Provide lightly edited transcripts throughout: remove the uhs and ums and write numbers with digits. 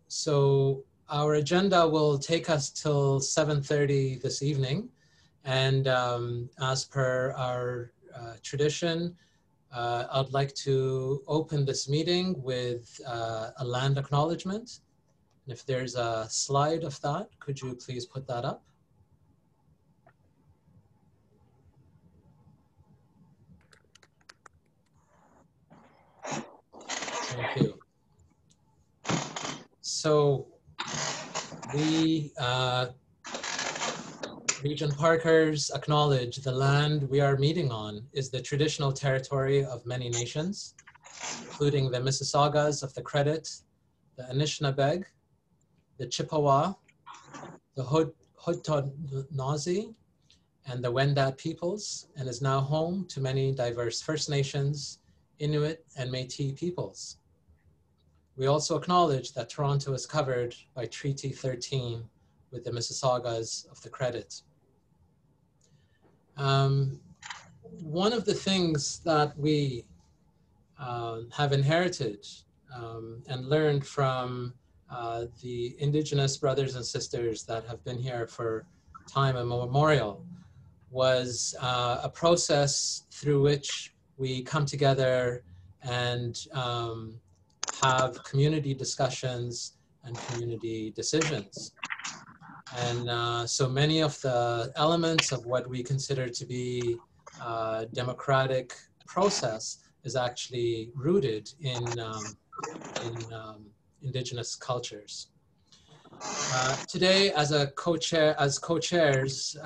So our agenda will take us till 7:30 this evening. And as per our tradition, I'd like to open this meeting with a land acknowledgement. And if there's a slide of that, could you please put that up? Thank you. So we, Regent Parkers, acknowledge the land we are meeting on is the traditional territory of many nations, including the Mississaugas of the Credit, the Anishinaabeg, the Chippewa, the Haudenosaunee, and the Wendat peoples, and is now home to many diverse First Nations, Inuit, and Métis peoples. We also acknowledge that Toronto is covered by Treaty 13 with the Mississaugas of the Credit. One of the things that we have inherited and learned from the Indigenous brothers and sisters that have been here for time immemorial was a process through which we come together and have community discussions and community decisions. And so many of the elements of what we consider to be democratic process is actually rooted in Indigenous cultures. Today, as co-chairs,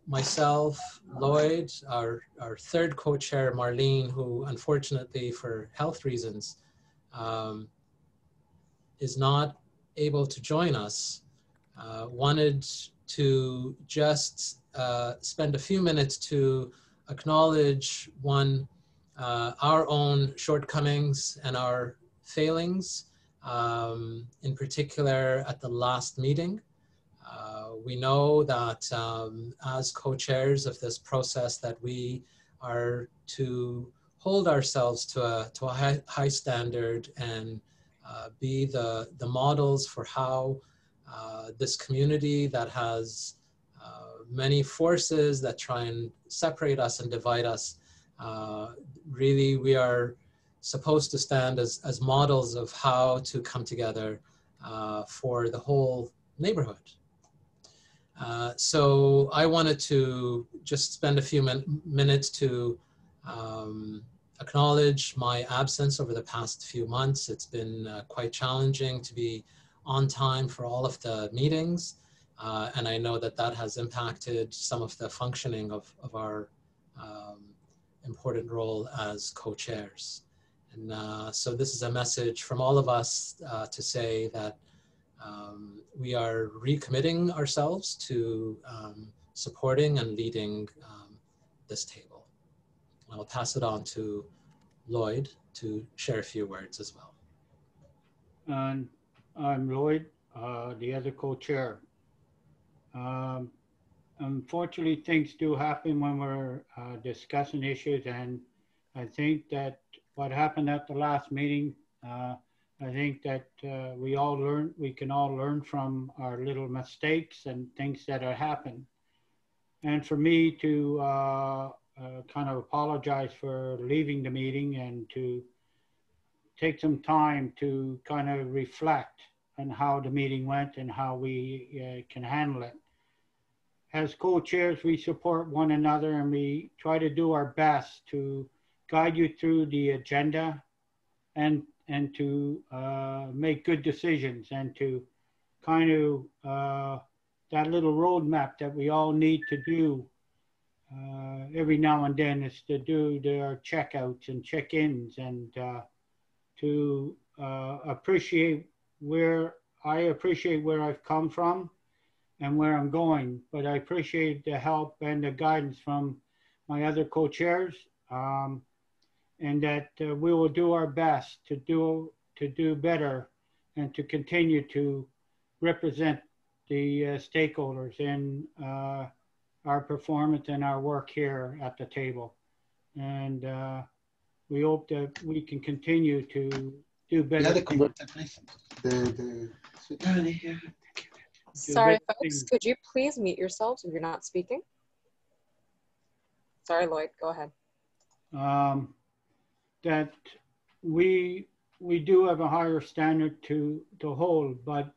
myself, Lloyd, our third co-chair, Marlene, who unfortunately for health reasons is not able to join us, wanted to just spend a few minutes to acknowledge our own shortcomings and our failings, in particular at the last meeting. We know that as co-chairs of this process that we are to hold ourselves to a high standard and be the models for how this community that has many forces that try and separate us and divide us, really we are supposed to stand as models of how to come together for the whole neighborhood. So I wanted to just spend a few minutes to acknowledge my absence over the past few months. It's been quite challenging to be on time for all of the meetings. And I know that that has impacted some of the functioning of our important role as co-chairs. And so this is a message from all of us to say that we are recommitting ourselves to supporting and leading this table. I'll pass it on to Lloyd to share a few words as well. And I'm Lloyd, the other co-chair. Unfortunately, things do happen when we're discussing issues, and I think that what happened at the last meeting, I think that we can all learn from our little mistakes and things that have happened. And for me to kind of apologize for leaving the meeting and to take some time to kind of reflect on how the meeting went and how we can handle it. As co-chairs, we support one another and we try to do our best to guide you through the agenda and to make good decisions and to kind of that little roadmap that we all need to do every now and then is to do their checkouts and check-ins and to appreciate where I've come from and where I'm going, but I appreciate the help and the guidance from my other co-chairs, and that we will do our best to do better and to continue to represent the stakeholders in our performance and our work here at the table. And we hope that we can continue to do better. Yeah, the converter, please. Sorry, folks, could you please mute yourselves if you're not speaking? Sorry, Lloyd, go ahead. That we do have a higher standard to hold, but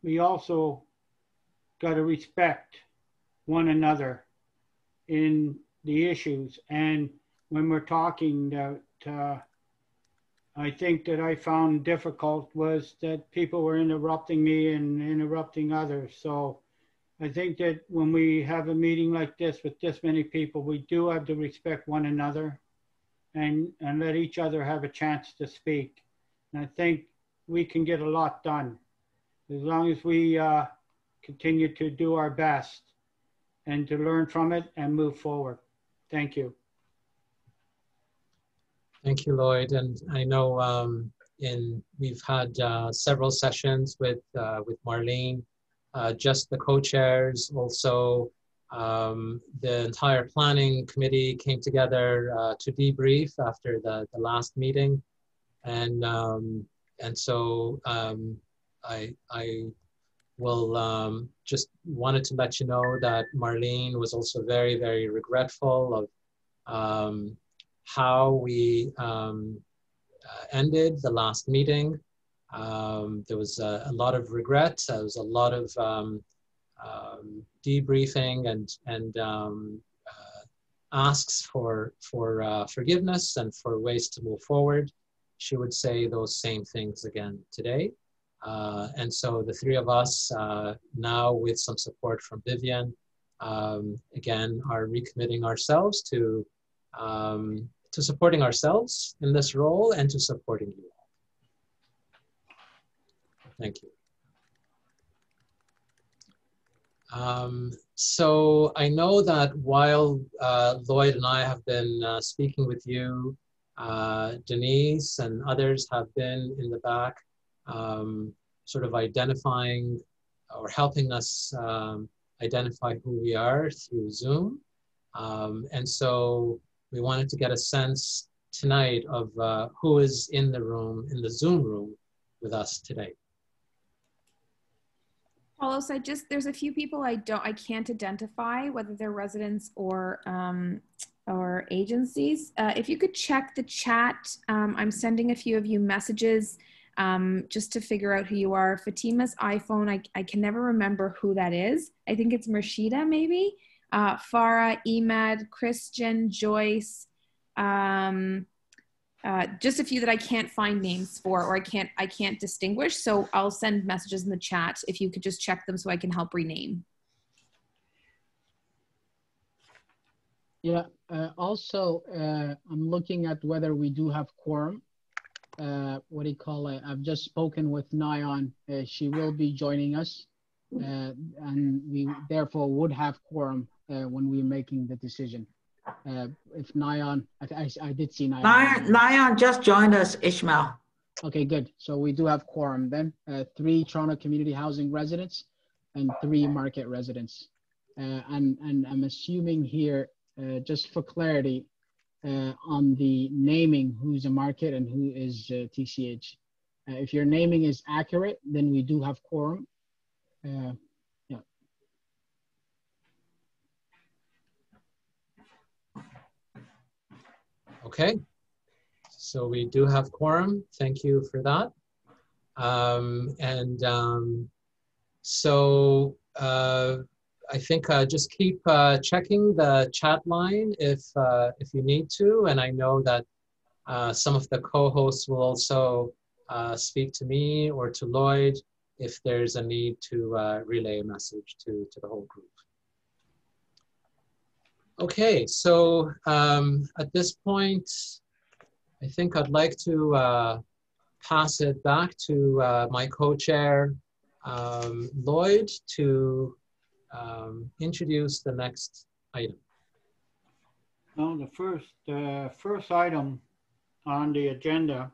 we also got to respect one another in the issues. And when we're talking that, I think that I found difficult was that people were interrupting me and interrupting others. So I think that when we have a meeting like this with this many people, we do have to respect one another and let each other have a chance to speak. And I think we can get a lot done as long as we continue to do our best and to learn from it and move forward. Thank you. Thank you, Lloyd. And I know we've had several sessions with Marlene, just the co-chairs. Also, the entire planning committee came together to debrief after the last meeting, and so I will just wanted to let you know that Marlene was also very, very regretful of how we ended the last meeting. There was a lot of regret. There was a lot of debriefing and asks for forgiveness and for ways to move forward. She would say those same things again today. And so the three of us, now with some support from Vivian, again, are recommitting ourselves to supporting ourselves in this role and to supporting you all. Thank you. So I know that while Lloyd and I have been speaking with you, Denise and others have been in the back sort of identifying or helping us identify who we are through Zoom. And so we wanted to get a sense tonight of who is in the room, in the Zoom room with us today. Paulos, there's a few people I can't identify, whether they're residents or agencies. If you could check the chat, I'm sending a few of you messages just to figure out who you are. Fatima's iPhone, I can never remember who that is. I think it's Murshida, maybe. Farah, Emad, Christian, Joyce, just a few that I can't find names for, or I can't distinguish. So I'll send messages in the chat if you could just check them so I can help rename. Yeah, also, I'm looking at whether we do have quorum. What do you call it? I've just spoken with Nyan. She will be joining us, and we therefore would have quorum when we're making the decision. If Nyan, I did see Nyan. Nyan just joined us, Ishmael. Okay, good. So we do have quorum then. 3 Toronto Community Housing residents and 3 market residents. And I'm assuming here, just for clarity, on the naming, who's a market and who is TCH. If your naming is accurate, then we do have quorum. Yeah. Okay, so we do have quorum. Thank you for that. So I think just keep checking the chat line if you need to. And I know that some of the co-hosts will also speak to me or to Lloyd if there's a need to relay a message to the whole group. Okay, so at this point, I think I'd like to pass it back to my co-chair, Lloyd, to introduce the next item. Well, the first item on the agenda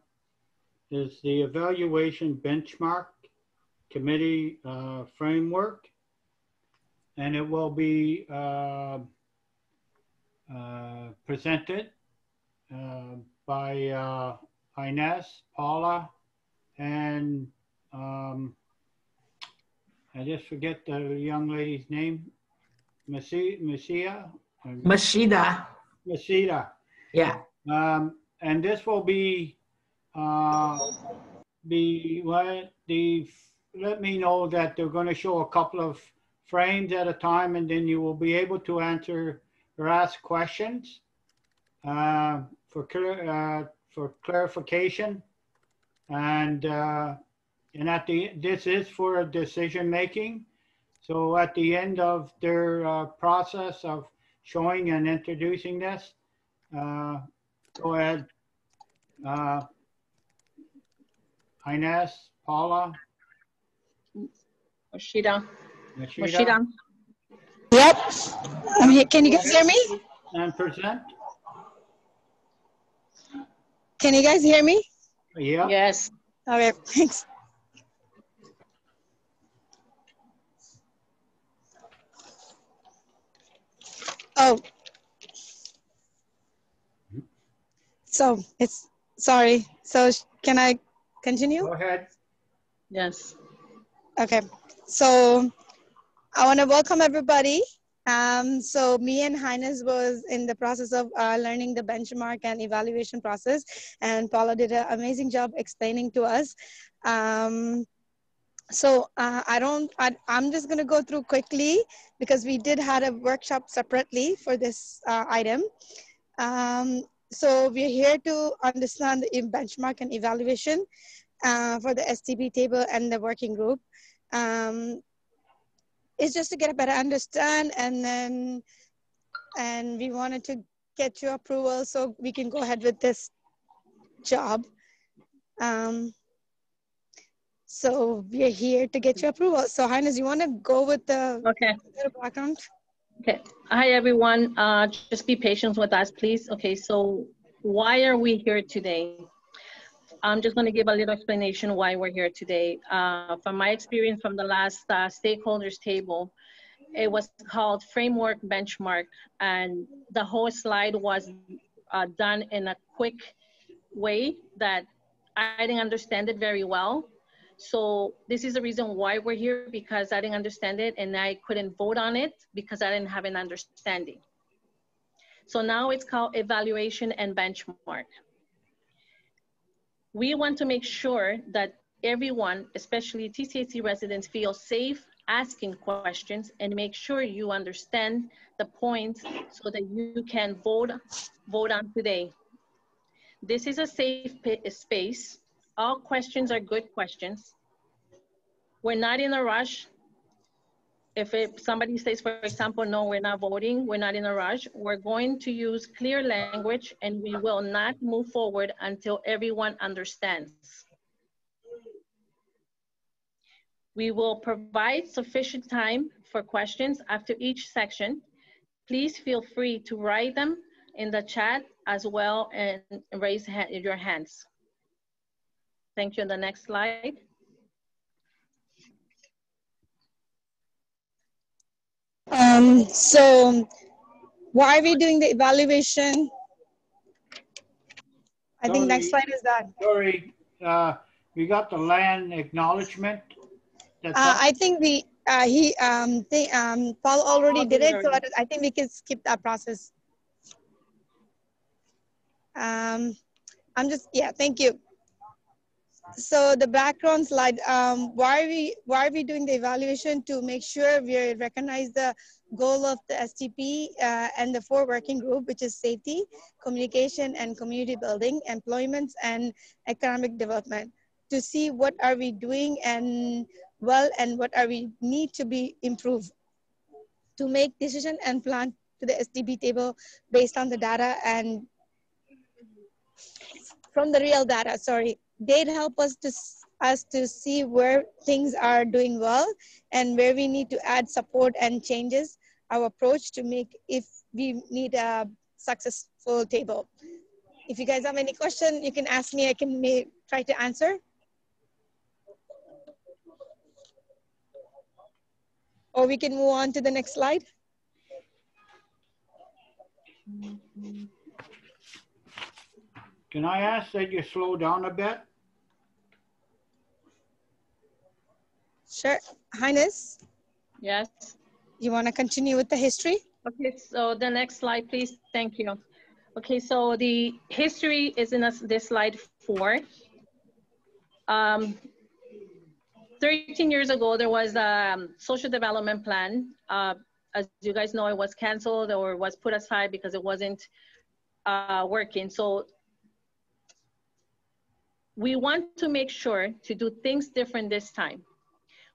is the Evaluation Benchmark Committee framework, and it will be presented by Ines, Paula, and I just forget the young lady's name. Mashida. Yeah. And this will be let me know that they're going to show a couple of frames at a time, and then you will be able to answer or ask questions for clarification. And this is for decision making. So at the end of their process of showing and introducing this, go ahead, Ines, Paula. Mashida. Yep, I'm here. Can you guys hear me? And present. Can you guys hear me? Yeah. Yes. Okay, thanks. Oh. So it's, sorry. So can I continue? Go ahead. Yes. Okay. So I want to welcome everybody. So me and Highness was in the process of learning the benchmark and evaluation process, and Paula did an amazing job explaining to us. I'm just going to go through quickly because we did have a workshop separately for this item. So we're here to understand the benchmark and evaluation for the SDP table and the working group. It's just to get a better understand, and we wanted to get your approval so we can go ahead with this job. So we're here to get your approval. So Highness, you want to go with the background? Okay. Hi, everyone. Just be patient with us, please. Okay, so why are we here today? I'm just going to give a little explanation why we're here today. From my experience from the last stakeholders table, it was called Framework Benchmark, and the whole slide was done in a quick way that I didn't understand it very well. So this is the reason why we're here, because I didn't understand it and I couldn't vote on it because I didn't have an understanding. So now it's called Evaluation and Benchmark. We want to make sure that everyone, especially TCAC residents, feel safe asking questions and make sure you understand the points so that you can vote on today. This is a safe space. All questions are good questions. We're not in a rush. If somebody says, for example, no, we're not voting, we're not in a rush, we're going to use clear language and we will not move forward until everyone understands. We will provide sufficient time for questions after each section. Please feel free to write them in the chat as well and raise your hands. Thank you. On the next slide. So why are we doing the evaluation? I think next slide is done. Sorry, we got the land acknowledgement. I think Paul already did it, so I think we can skip that process. Thank you. So the background slide, why are we doing the evaluation? To make sure we recognize the goal of the SDP and the 4 working group, which is safety, communication and community building, employment and economic development, to see what are we doing and what are we need to be improved, to make decision and plan to the SDP table based on the data and from the real data, sorry. They'd help us to see where things are doing well and where we need to add support and changes our approach to make if we need a successful table. If you guys have any question, you can ask me. I can try to answer. Or we can move on to the next slide. Can I ask that you slow down a bit? Sure. Highness, Yes. you want to continue with the history? Okay, so the next slide, please. Thank you. Okay, so the history is in this slide 4. 13 years ago, there was a social development plan. As you guys know, it was canceled or was put aside because it wasn't working. So we want to make sure to do things different this time.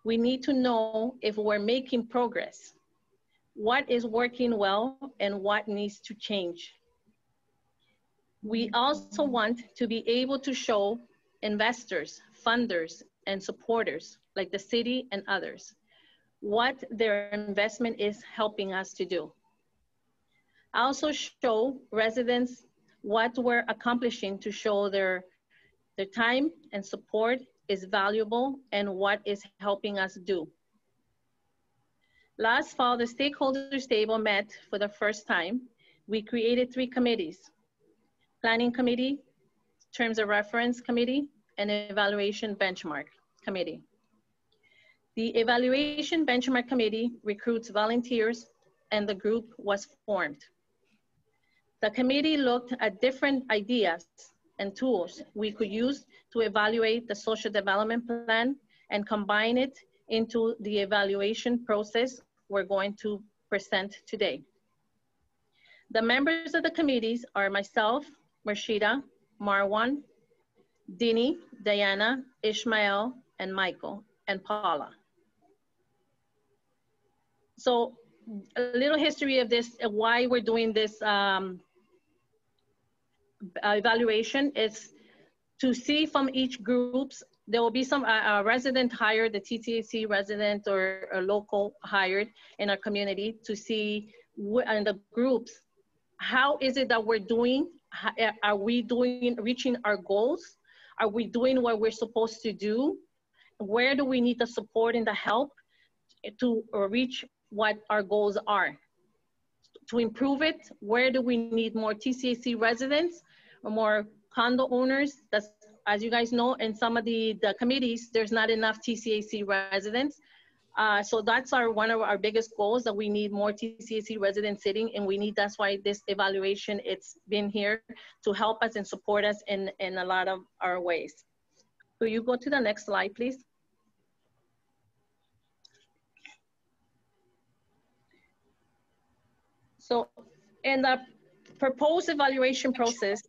We need to know if we're making progress, what is working well and what needs to change. We also want to be able to show investors, funders, and supporters like the city and others what their investment is helping us to do. Also show residents what we're accomplishing to show their time and support is valuable and what is helping us do. Last fall, the Stakeholders Table met for the first time. We created 3 committees: Planning Committee, Terms of Reference Committee, and Evaluation Benchmark Committee. The Evaluation Benchmark Committee recruits volunteers and the group was formed. The committee looked at different ideas and tools we could use to evaluate the social development plan and combine it into the evaluation process we're going to present today. The members of the committees are myself, Marshida, Marwan, Dini, Diana, Ishmael, and Michael, and Paula. So a little history of this, why we're doing this evaluation is to see from each groups, there will be some resident hired, the TTAC resident or a local hired in our community to see in the groups, how is it that we're doing? Are we reaching our goals? Are we doing what we're supposed to do? Where do we need the support and the help to reach what our goals are? To improve it, where do we need more TCAC residents or more condo owners? That's, as you guys know, in some of the committees, there's not enough TCAC residents. So that's one of our biggest goals, that we need more TCAC residents sitting, and that's why this evaluation, it's been here to help us and support us in a lot of our ways. Will you go to the next slide, please? So in the proposed evaluation process,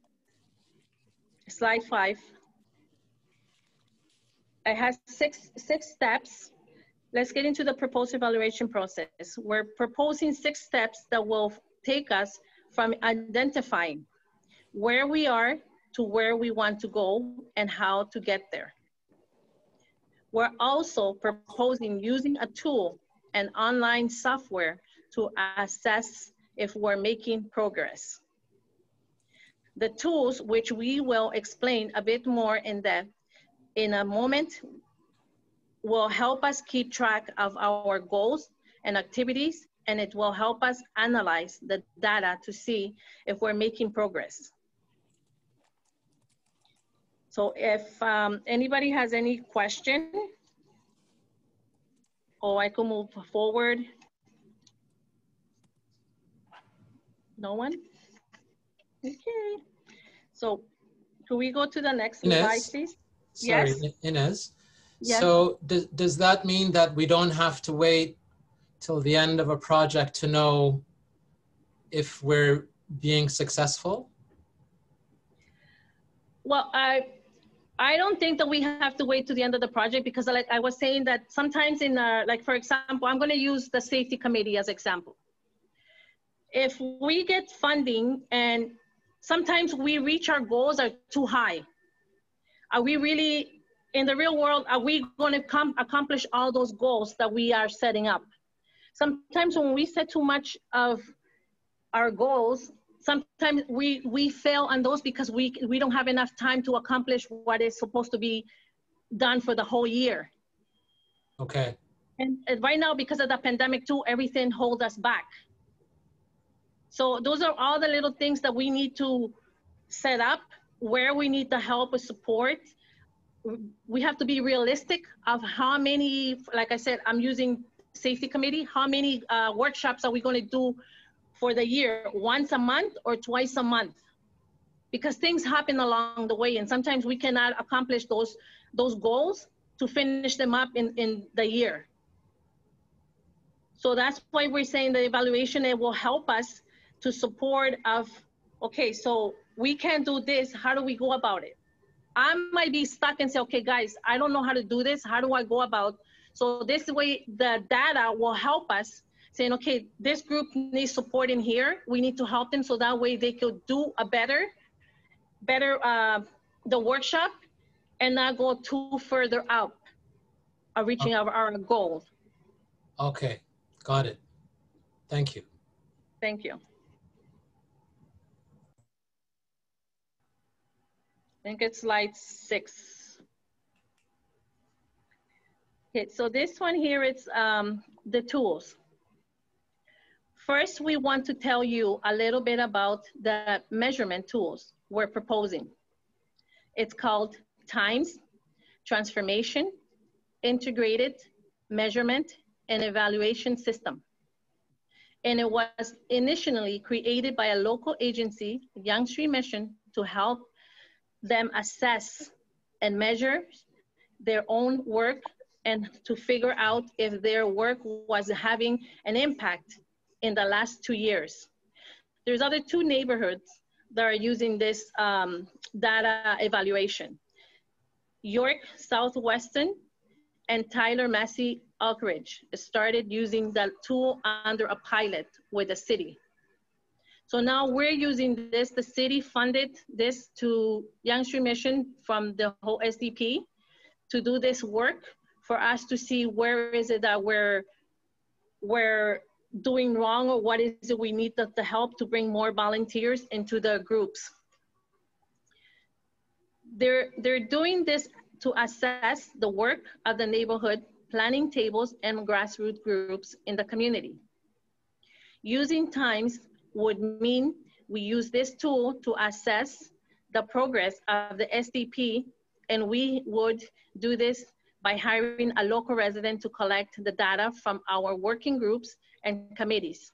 slide 5, it has six steps. Let's get into the proposed evaluation process. We're proposing 6 steps that will take us from identifying where we are to where we want to go and how to get there. We're also proposing using a tool and online software to assess if we're making progress. The tools, which we will explain a bit more in depth in a moment, will help us keep track of our goals and activities, and it will help us analyze the data to see if we're making progress. So if anybody has any question, or I can move forward. No one? Okay. So could we go to the next slide, please? Sorry, Yes. Inez. Yes. So does that mean that we don't have to wait till the end of a project to know if we're being successful? Well, I don't think that we have to wait to the end of the project, because like I was saying, that sometimes in like, for example, I'm going to use the safety committee as example. If we get funding and sometimes we reach our goals are too high, are we really, in the real world, are we going to accomplish all those goals that we are setting up? Sometimes when we set too much of our goals, sometimes we fail on those because we don't have enough time to accomplish what is supposed to be done for the whole year. Okay. And right now, because of the pandemic too, everything holds us back. So those are all the little things that we need to set up where we need the help or support. We have to be realistic of how many, like I said, I'm using safety committee, how many workshops are we going to do for the year, once a month or twice a month? Because things happen along the way, and sometimes we cannot accomplish those goals to finish them up in the year. So that's why we're saying the evaluation, it will help us to support of, okay, so we can do this, how do we go about it? I might be stuck and say, okay, guys, I don't know how to do this, how do I go about? So this way, the data will help us saying, okay, this group needs support in here, we need to help them so that way they could do a better the workshop and not go too further out of reaching our goals. Okay, got it. Thank you. Thank you. I think it's slide 6. Okay, so this one here is the tools. First, we want to tell you a little bit about the measurement tools we're proposing. It's called Times, Transformation, Integrated Measurement and Evaluation System. And it was initially created by a local agency, Young Street Mission, to help them assess and measure their own work and to figure out if their work was having an impact in the last 2 years. There's other 2 neighborhoods that are using this data evaluation. York Southwestern and Tyler Massey Oakridge started using that tool under a pilot with the city. So now we're using this, the city funded this to Young Street Mission from the whole SDP to do this work for us to see where is it that we're doing wrong, or what is it we need the help to bring more volunteers into the groups. They're doing this to assess the work of the neighborhood planning tables and grassroots groups in the community. Using Times would mean we use this tool to assess the progress of the SDP, and we would do this by hiring a local resident to collect the data from our working groups and committees,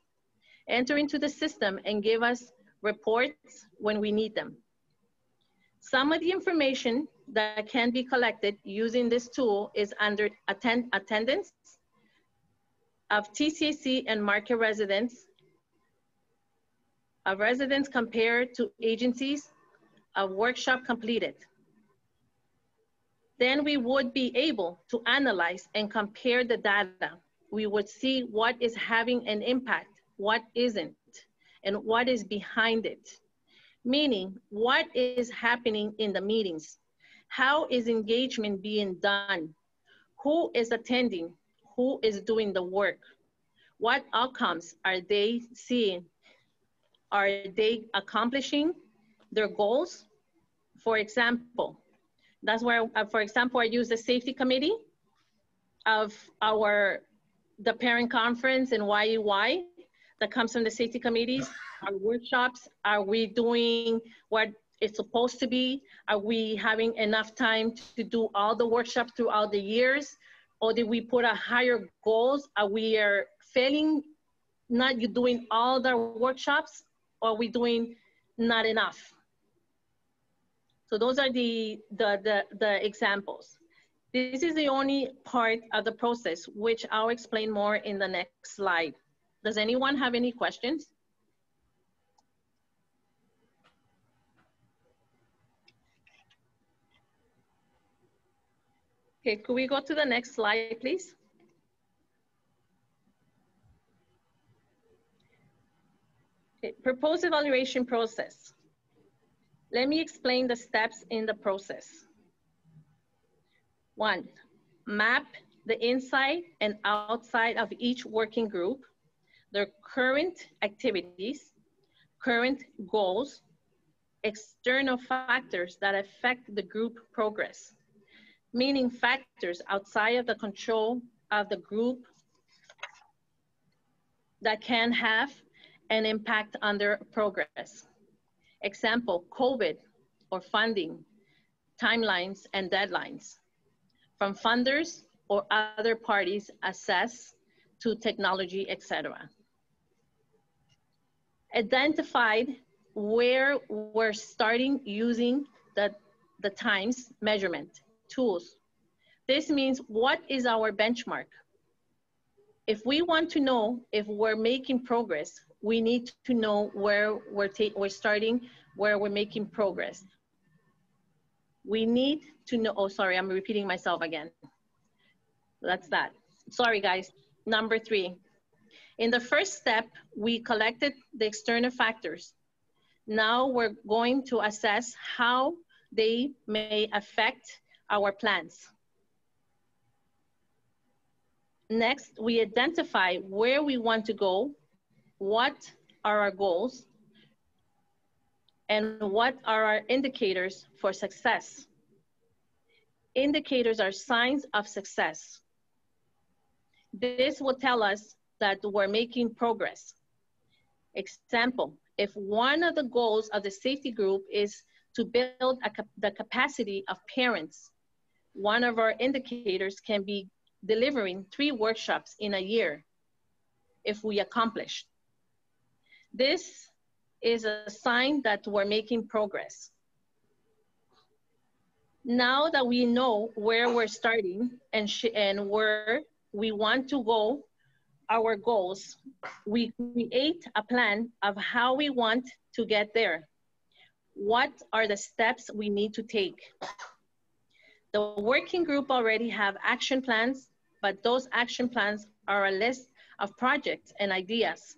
enter into the system and give us reports when we need them. Some of the information that can be collected using this tool is under attendance of TCC and market residents, of residents compared to agencies, of workshop completed. Then we would be able to analyze and compare the data. We would see what is having an impact, what isn't, and what is behind it. Meaning, what is happening in the meetings? How is engagement being done? Who is attending? Who is doing the work? What outcomes are they seeing? Are they accomplishing their goals? For example, that's where, for example, I use the safety committee of the parent conference and YEY that comes from the safety committees. Our workshops, are we doing what it's supposed to be? Are we having enough time to do all the workshops throughout the years? Or did we put a higher goals? Are we failing, not doing all the workshops? Or are we doing not enough? So those are the examples. This is the only part of the process, which I'll explain more in the next slide. Does anyone have any questions? Okay, could we go to the next slide, please? Okay, proposed evaluation process. Let me explain the steps in the process. 1, map the inside and outside of each working group, their current activities, current goals, external factors that affect the group progress, meaning factors outside of the control of the group that can have an impact on their progress. Example, COVID, or funding, timelines, and deadlines from funders or other parties, access to technology, etc. Identified where we're starting using the times measurement tools. This means what is our benchmark? If we want to know if we're making progress, we need to know where we're starting, where we're making progress. We need to know, oh, sorry, I'm repeating myself again. That's that. Sorry, guys. Number 3. In the first step, we collected the external factors. Now we're going to assess how they may affect our plans. Next, we identify where we want to go, what are our goals, and what are our indicators for success. Indicators are signs of success. This will tell us that we're making progress. Example, if one of the goals of the safety group is to build the capacity of parents, one of our indicators can be delivering 3 workshops in a year if we accomplish. This is a sign that we're making progress. Now that we know where we're starting and where we want to go, our goals, we create a plan of how we want to get there. What are the steps we need to take? The working group already have action plans, but those action plans are a list of projects and ideas.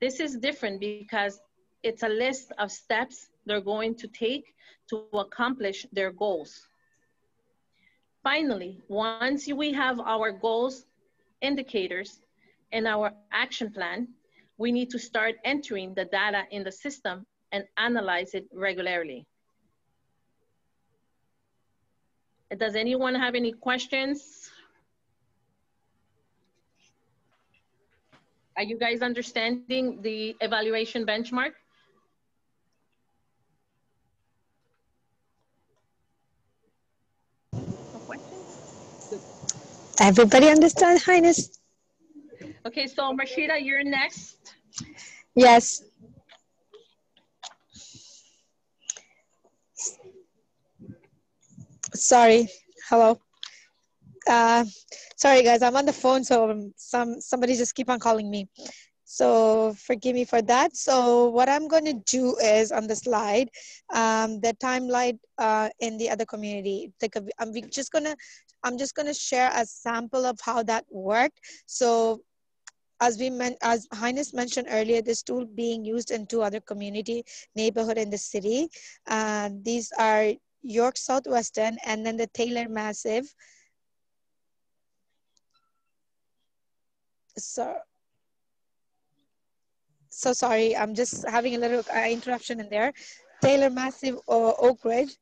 This is different because it's a list of steps they're going to take to accomplish their goals. Finally, once we have our goals, indicators, and our action plan, we need to start entering the data in the system and analyze it regularly. Does anyone have any questions? Are you guys understanding the evaluation benchmark? No questions? Everybody understand, Highness? Okay, so Rashida, you're next. Yes. Sorry. Hello. Sorry guys, I'm on the phone, so somebody just keep on calling me. So forgive me for that. So what I'm going to do is on the slide, the timeline in the other community. I'm just gonna share a sample of how that worked. So as Highness mentioned earlier, this tool being used in 2 other community neighborhood in the city. These are York Southwestern and then the Taylor Massive. So sorry, I'm just having a little interruption in there. Taylor Massive or Oak Ridge.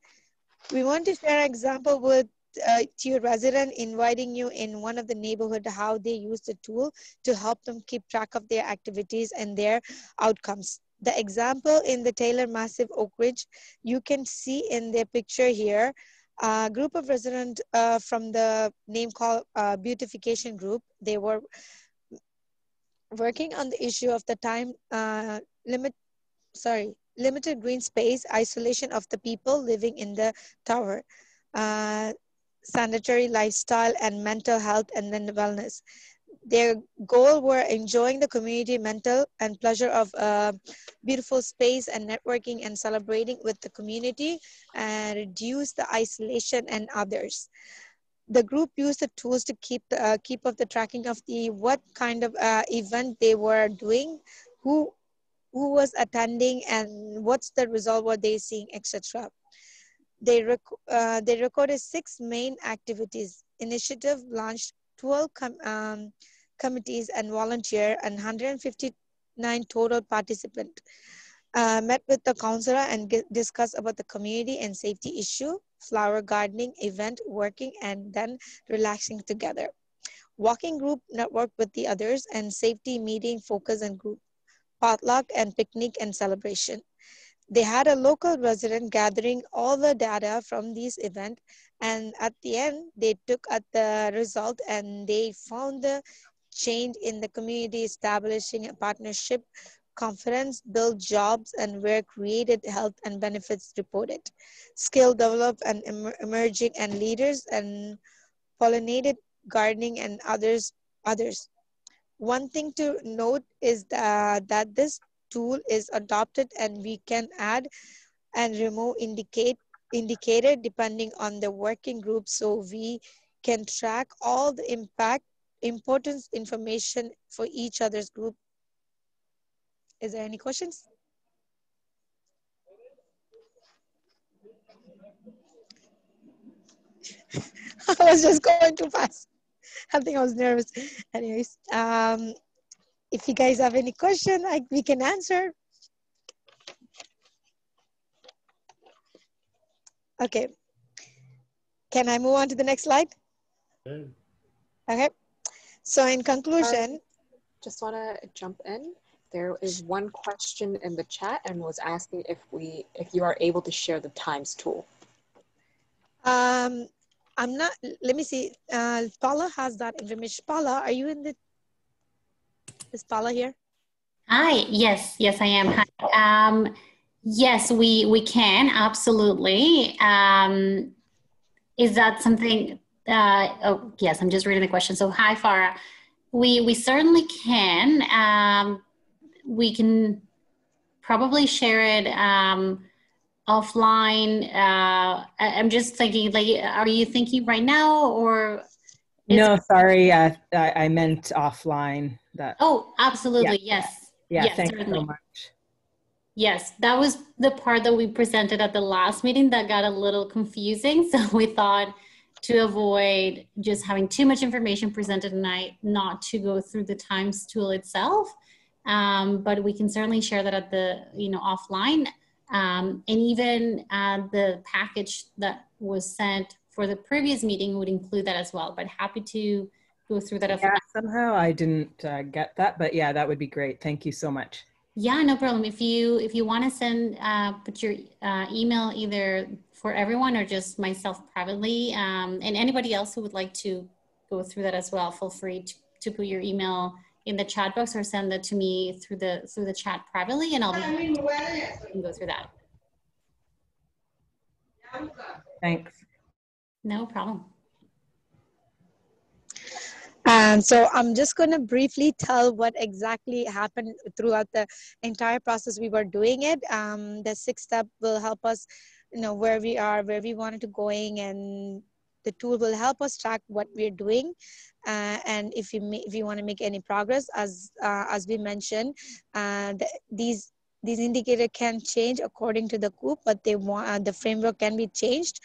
We want to share an example with to your resident, inviting you in one of the neighborhood how they use the tool to help them keep track of their activities and their outcomes. The example in the Taylor Massive Oak Ridge, you can see in their picture here, a group of residents from the name called Beautification Group. They were working on the issue of the time limited green space, isolation of the people living in the tower, sanitary lifestyle, and mental health, and then wellness. Their goal were enjoying the community mental and pleasure of beautiful space and networking and celebrating with the community and reduce the isolation and others. The group used the tools to keep up the tracking of what kind of event they were doing, who was attending, and what's the result, what they're seeing, etc. They recorded 6 main activities. Initiative launched 12 committees and volunteer and 159 total participants. Met with the counselor and discussed about the community and safety issue, flower gardening, event, working, and then relaxing together. Walking group networked with the others and safety meeting, focus and group, potluck and picnic and celebration. they had a local resident gathering all the data from these events, and at the end, they took at the result and they found the change in the community, establishing a partnership, confidence, build jobs, and where created health and benefits reported. Skill developed and emerging and leaders and pollinated gardening and others. One thing to note is that this tool is adopted and we can add and remove indicator depending on the working group, so we can track all the importance information for each other's group. Is there any questions? I was just going too fast. I think I was nervous. Anyways, if you guys have any question, we can answer. Okay. Can I move on to the next slide? Good. Okay. So in conclusion, just want to jump in. There is one question in the chat and was asking if you are able to share the times tool. I'm not, let me see. Paula has that information. Paula, are you in the, is Paula here? Hi, yes, I am. Hi. Yes, we can, absolutely. Is that something, oh, yes, I'm just reading the question. So hi, Farah. We certainly can. We can probably share it offline. I'm just thinking, like, are you thinking right now or? No, sorry, I meant offline. That. Oh, absolutely, yeah. Yes. Yeah, yes, thanks certainly. so much. Yes, that was the part that we presented at the last meeting that got a little confusing. So we thought to avoid just having too much information presented tonight, not to go through the times tool itself. But we can certainly share that at the, offline. And even the package that was sent for the previous meeting would include that as well. But happy to go through that. Yeah, somehow I didn't get that, but yeah, that would be great. Thank you so much. Yeah, no problem. If you want to send, put your email either for everyone or just myself privately, and anybody else who would like to go through that as well, feel free to put your email in the chat box or send that to me through the chat privately, and I'll be happy to go through that. Thanks. No problem. So I'm just going to briefly tell what exactly happened throughout the entire process we were doing it. The 6th step will help us, where we are, where we wanted to going, and the tool will help us track what we're doing. And if you want to make any progress, as we mentioned, these indicators can change according to the group, but the framework can be changed.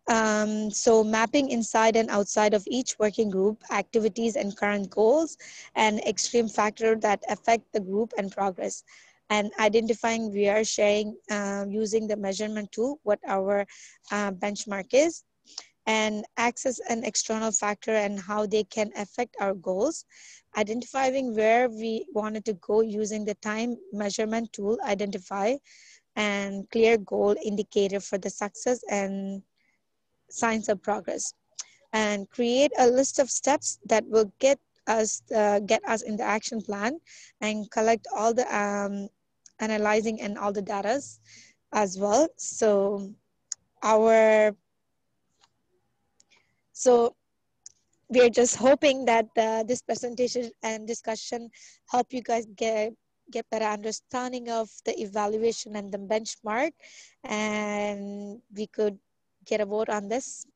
So mapping inside and outside of each working group, activities and current goals, and extreme factors that affect the group and progress. And identifying, we are sharing using the measurement tool what our benchmark is, and access an external factor and how they can affect our goals. Identifying where we wanted to go using the time measurement tool, identify and clear goal indicator for the success and signs of progress, and create a list of steps that will get us in the action plan, and collect all the analyzing and all the data as well. So we're just hoping that this presentation and discussion help you guys get better understanding of the evaluation and the benchmark, and we could get a vote on this.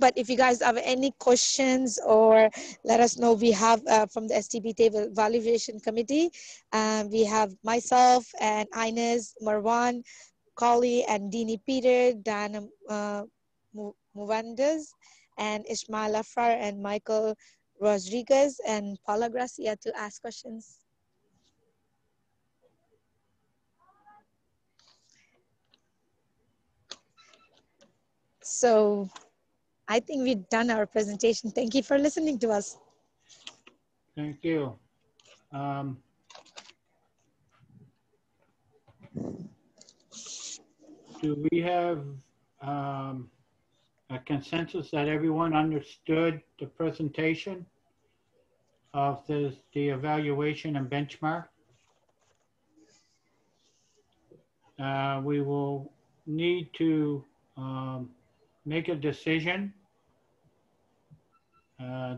But if you guys have any questions, or let us know, we have from the SDP Table Evaluation Committee, we have myself and Ines, Marwan, Kali, and Dini Peter, Dana Muvandas, and Ismail Afrar, and Michael Rodriguez, and Paula Gracia to ask questions. So I think we've done our presentation. Thank you for listening to us. Thank you. Do we have a consensus that everyone understood the presentation of the evaluation and benchmark? We will need to make a decision,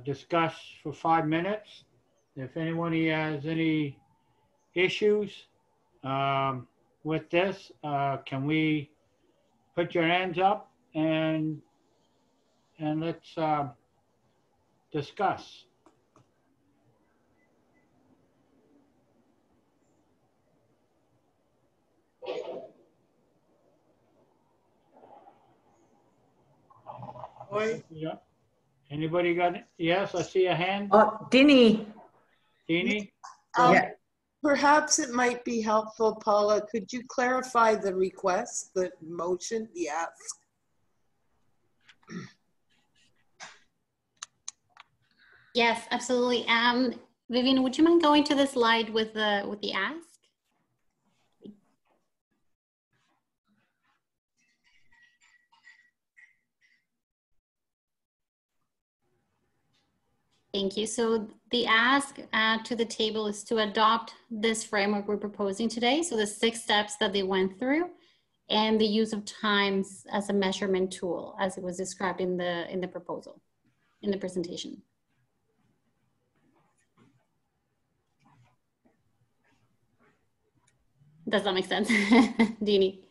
discuss for 5 minutes. If anyone has any issues with this, can we put your hands up and let's discuss. Yeah. Anybody got it? Yes, I see a hand. Dini. Dini? Yeah. Perhaps it might be helpful, Paula. Could you clarify the request, the motion, the ask? Yes, absolutely. Vivian, would you mind going to the slide with the ask? Thank you. So the ask to the table is to adopt this framework we're proposing today. So the 6 steps that they went through and the use of times as a measurement tool, as it was described in the proposal, in the presentation. Does that make sense? Dini,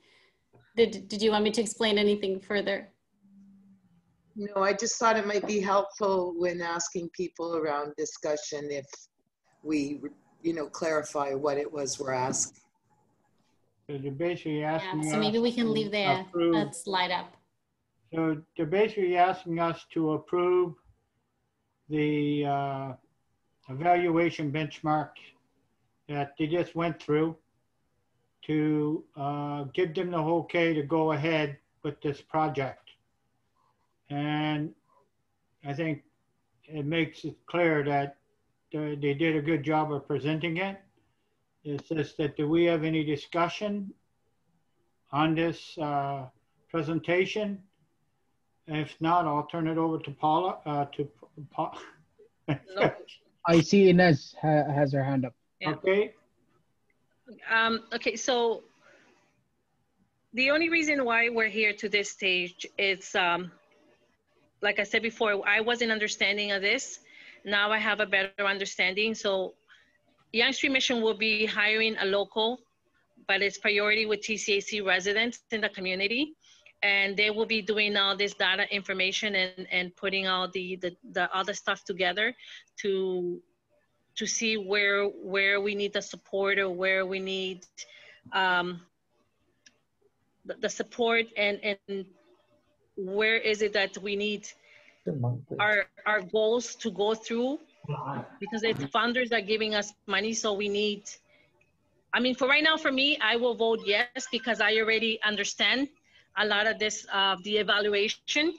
did you want me to explain anything further? No, I just thought it might be helpful when asking people around discussion if we, clarify what it was we're asking. So you're basically asking so maybe we can leave that slide up. So they're basically asking us to approve the evaluation benchmark that they just went through, to give them the okay to go ahead with this project. And I think it makes it clear that they did a good job of presenting it. It's just that, do we have any discussion on this presentation? If not, I'll turn it over to Paula. I see Inez has her hand up. Yeah. Okay. Okay, so the only reason why we're here to this stage is, like I said before, I wasn't understanding of this. Now I have a better understanding. So Young Street Mission will be hiring a local, but it's priority with TCAC residents in the community. And they will be doing all this data information and putting all the other stuff together to see where we need the support, or where we need the support, and where is it that we need our goals to go through, because it's funders that are giving us money. So we need, I mean, for right now, for me, I will vote yes, because I already understand a lot of this, the evaluation,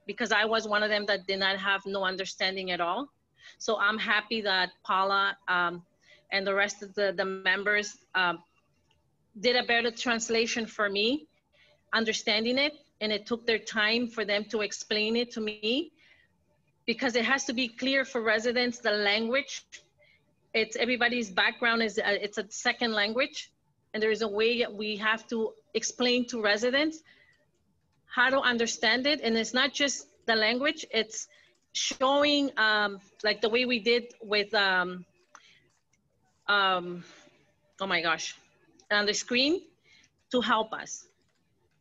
because I was one of them that did not have no understanding at all. So I'm happy that Paula and the rest of the members did a better translation for me, understanding it, and it took their time for them to explain it to me, because it has to be clear for residents, the language. It's everybody's background is, it's a second language, and there is a way we have to explain to residents how to understand it. And it's not just the language, it's showing like the way we did with, oh my gosh, on the screen to help us.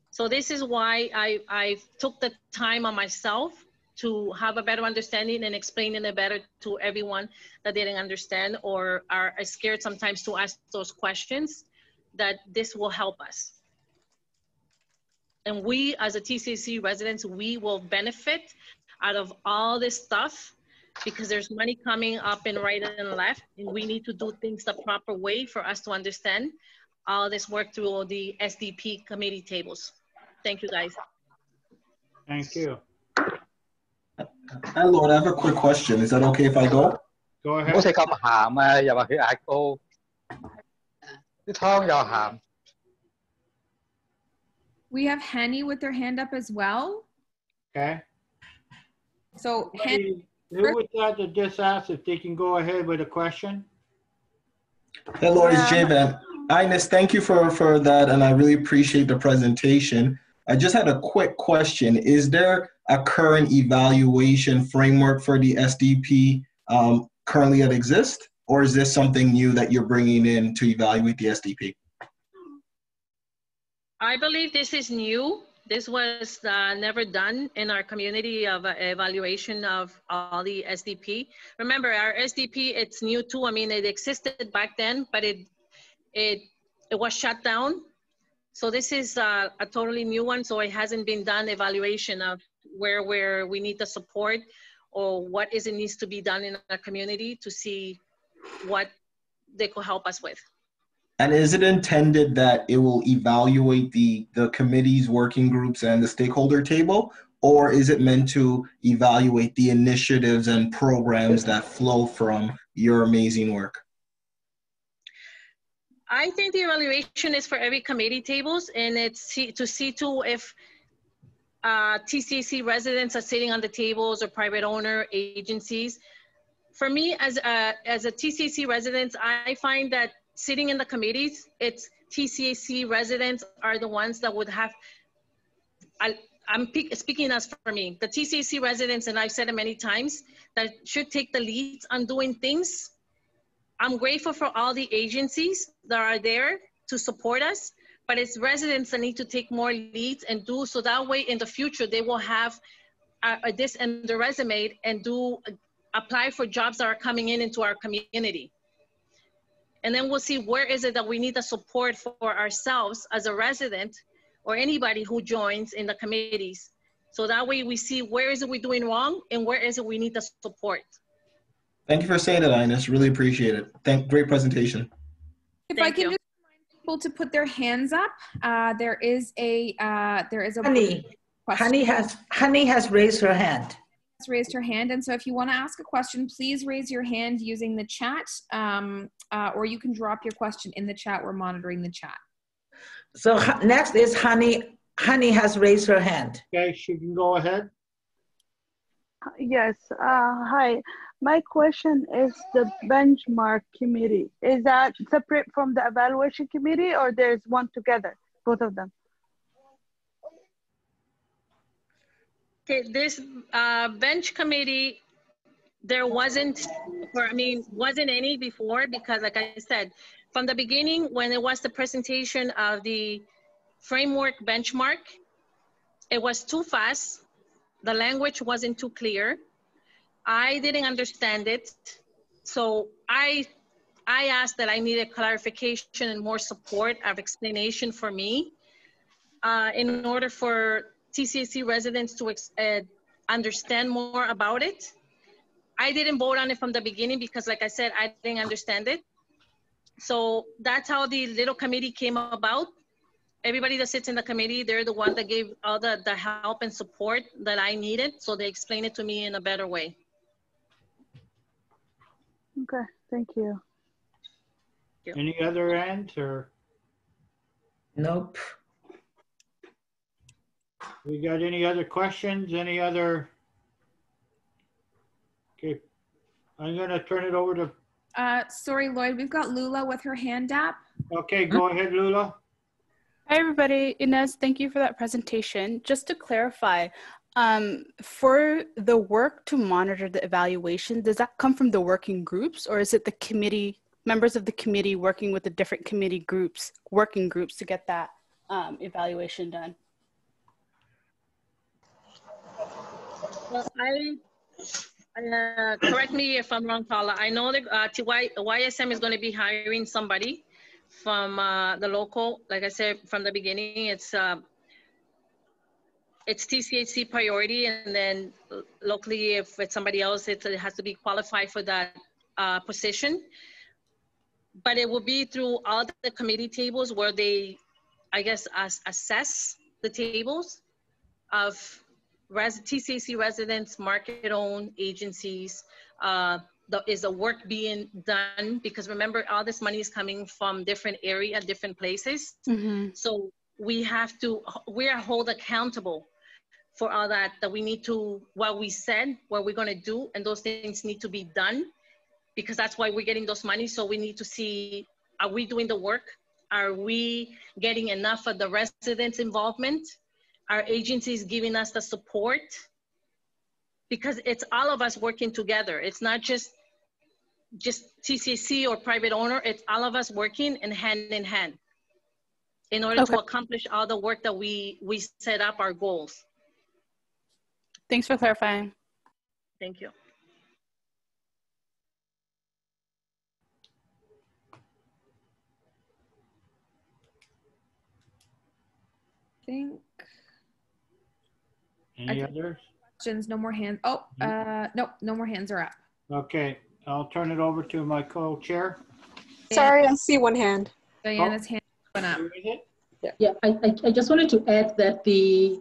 So this is why I took the time on myself to have a better understanding and explaining it better to everyone that didn't understand or are scared sometimes to ask those questions, that this will help us. And we as a TCAC residents, we will benefit out of all this stuff, because there's money coming up and right and left, and we need to do things the proper way for us to understand all this work through all the SDP committee tables. Thank you, guys. Thank you. Hi, Lloyd. I have a quick question. Is that okay if I go? Go 唔好食 ahead. 咁鹹啊，又話血壓高，啲湯又鹹。 We have Henny with their hand up as well. Okay. So Who was that just asked if they can go ahead with a question? Hello, it's J-Man. Ines, thank you for that, and I really appreciate the presentation. I just had a quick question. Is there a current evaluation framework for the SDP currently that exists, or is this something new that you're bringing in to evaluate the SDP? I believe this is new. This was never done in our community of evaluation of all the SDP. Remember, our SDP, it's new too. I mean, it existed back then, but it was shut down. So this is a totally new one. So it hasn't been done evaluation of where we need the support or what is it needs to be done in our community to see what they could help us with. And is it intended that it will evaluate the committees, working groups, and the stakeholder table? Or is it meant to evaluate the initiatives and programs that flow from your amazing work? I think the evaluation is for every committee tables, and it's to see too if TCAC residents are sitting on the tables or private owner agencies. For me, as a TCAC resident, I find that sitting in the committees, it's TCAC residents are the ones that would have, I'm speaking as for me, the TCAC residents, and I've said it many times, that should take the lead on doing things. I'm grateful for all the agencies that are there to support us, but it's residents that need to take more leads and do, so that way in the future, they will have this in their resume and apply for jobs that are coming into our community. And then we'll see where is it that we need the support for ourselves as a resident or anybody who joins in the committees. So that way we see where is it we're doing wrong and where is it we need the support. Thank you for saying that, Ines. Really appreciate it. Great presentation. If I can just remind people to put their hands up, there is a Honey has raised her hand. Raised her hand, and so if you want to ask a question, please raise your hand using the chat, or you can drop your question in the chat. We're monitoring the chat. So next is Honey. Honey has raised her hand. Okay, she can go ahead. Yes. Hi. My question is the benchmark committee. Is that separate from the evaluation committee, or there's one together, both of them? Okay, this bench committee, there wasn't any before, because like I said, from the beginning, when it was the presentation of the framework benchmark, it was too fast. The language wasn't too clear. I didn't understand it. So I asked that I needed clarification and more support of explanation for me in order for TCAC residents to understand more about it. I didn't vote on it from the beginning because, like I said, I didn't understand it. So that's how the little committee came about. Everybody that sits in the committee, they're the one that gave all the help and support that I needed. So they explained it to me in a better way. Okay, thank you. Any other answer? Nope. We got any other questions? Any other? Okay, I'm gonna turn it over to. Sorry, Lloyd, we've got Lula with her hand up. Okay, go ahead, Lula. Hi, everybody. Inez, thank you for that presentation. Just to clarify, for the work to monitor the evaluation, does that come from the working groups, or is it the committee, members of the committee working with the different committee groups, working groups to get that evaluation done? Well, correct me if I'm wrong, Paula. I know that YSM is going to be hiring somebody from the local. Like I said from the beginning, it's TCAC priority, and then locally, if it's somebody else, it has to be qualified for that position. But it will be through all the committee tables where they, I guess, assess the tables of TCAC residents, market-owned agencies, the work being done? Because remember, all this money is coming from different areas, different places. So we are held accountable for all that we need to, what we said, what we're gonna do, and those things need to be done, because that's why we're getting those money. So we need to see, are we doing the work? Are we getting enough of the residents' involvement? Are agencies giving us the support? Because it's all of us working together. It's not just TCC or private owner, it's all of us working and hand in hand in order to accomplish all the work that we set up our goals. Thanks for clarifying. Thank you. Any others? Questions? No more hands. Oh, nope, no more hands are up. Okay, I'll turn it over to my co-chair. Sorry, I see one hand. Diana's hand went up. Yeah, I just wanted to add that the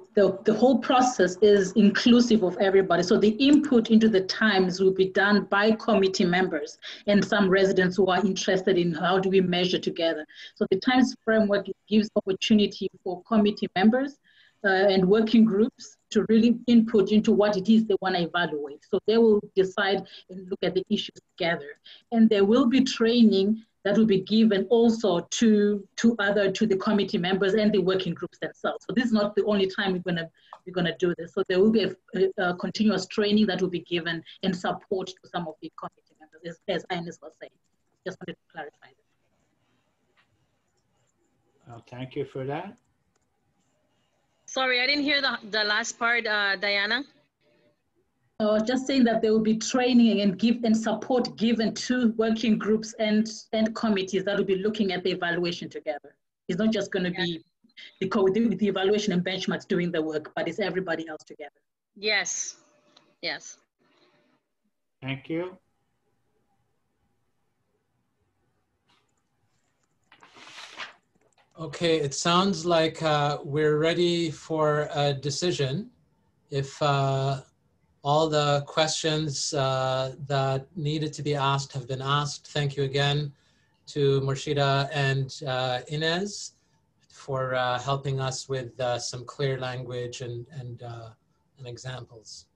whole process is inclusive of everybody. So the input into the times will be done by committee members and some residents who are interested in how do we measure together. So the times framework gives opportunity for committee members and working groups to really input into what it is they want to evaluate. So they will decide and look at the issues together. And there will be training that will be given also to the committee members and the working groups themselves. So this is not the only time we're gonna do this. So there will be a continuous training that will be given and support to some of the committee members, as Ines was saying. Just wanted to clarify that. Well, thank you for that. Sorry, I didn't hear the last part, Diana. Just saying that there will be training and support given to working groups and committees that will be looking at the evaluation together. It's not just going to be the evaluation and benchmarks doing the work, but it's everybody else together. Yes, yes. Thank you. Okay, it sounds like we're ready for a decision. If all the questions that needed to be asked have been asked. Thank you again to Murshida and Inez for helping us with some clear language and examples.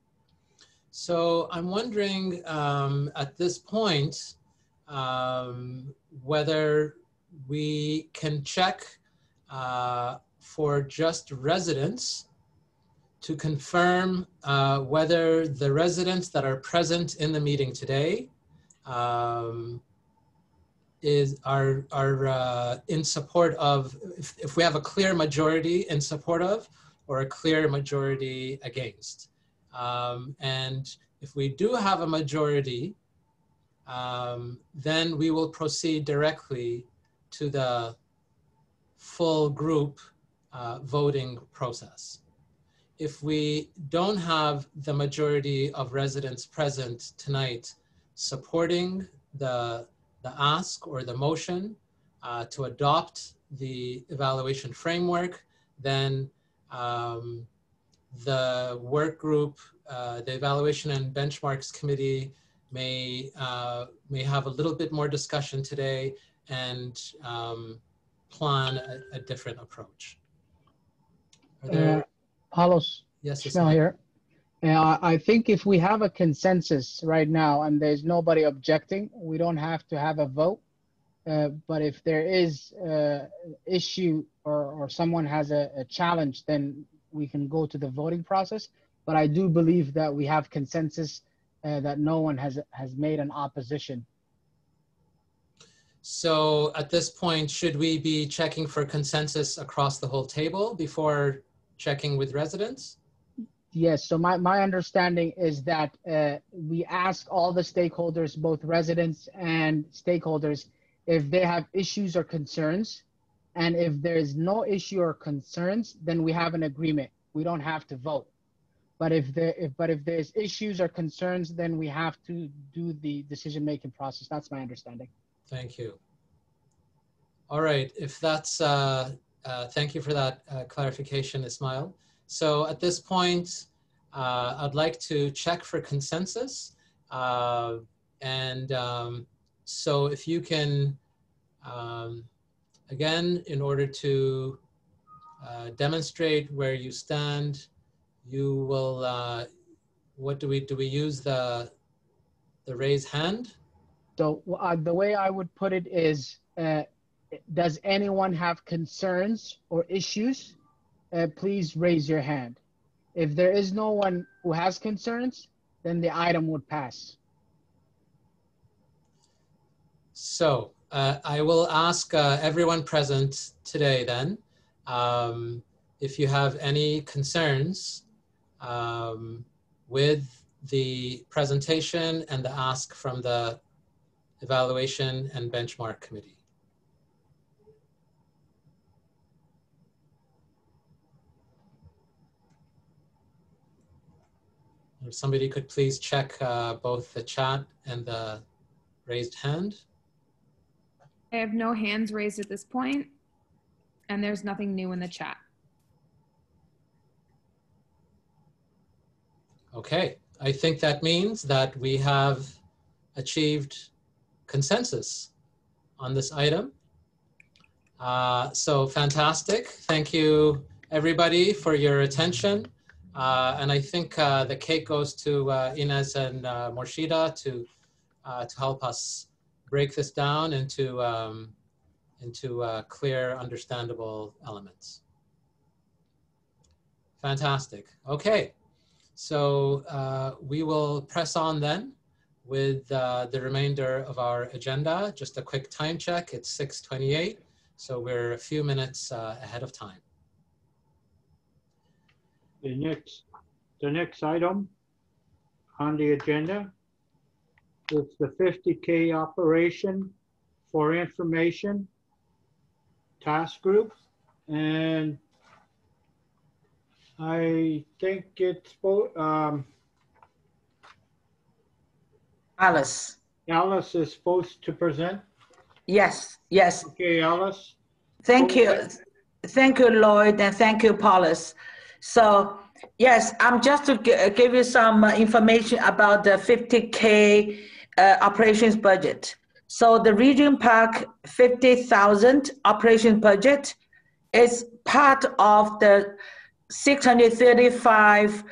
So I'm wondering at this point whether we can check for just residents to confirm whether the residents that are present in the meeting today are in support of, if we have a clear majority in support of or a clear majority against. And if we do have a majority, then we will proceed directly to the full group voting process. If we don't have the majority of residents present tonight supporting the ask or the motion to adopt the evaluation framework, then the work group, the Evaluation and Benchmarks Committee may have a little bit more discussion today and plan a different approach. Paulos, yes, Ismail here. I think if we have a consensus right now and there's nobody objecting, we don't have to have a vote. But if there is an issue or someone has a challenge, then we can go to the voting process. But I do believe that we have consensus that no one has made an opposition. So at this point, should we be checking for consensus across the whole table before checking with residents? Yes, so my understanding is that we asked all the stakeholders, both residents and stakeholders, if they have issues or concerns. And if there is no issue or concerns, then we have an agreement. We don't have to vote. But if there's issues or concerns, then we have to do the decision-making process. That's my understanding. Thank you. All right, if that's, thank you for that clarification, Ismail. So at this point, I'd like to check for consensus. And so if you can, again, in order to demonstrate where you stand, you will, what do we use the raise hand? So the way I would put it is, does anyone have concerns or issues? Please raise your hand. If there is no one who has concerns, then the item would pass. So I will ask everyone present today then, if you have any concerns with the presentation and the ask from the Evaluation and Benchmark Committee. If somebody could please check both the chat and the raised hand. I have no hands raised at this point, and there's nothing new in the chat. Okay, I think that means that we have achieved consensus on this item. So fantastic. Thank you, everybody, for your attention. And I think the cake goes to Inez and Morshida to help us break this down into clear, understandable elements. Fantastic. Okay, so we will press on then with the remainder of our agenda. Just a quick time check. It's 6:28, so we're a few minutes ahead of time. The next item on the agenda is the 50K operation for information task group, and I think it's Alice. Alice is supposed to present. Yes, yes. Okay, Alice. Thank you. Thank you, Lloyd, and thank you, Paulos. So, yes, I'm just to give you some information about the 50K operations budget. So the Regent Park 50,000 operations budget is part of the 635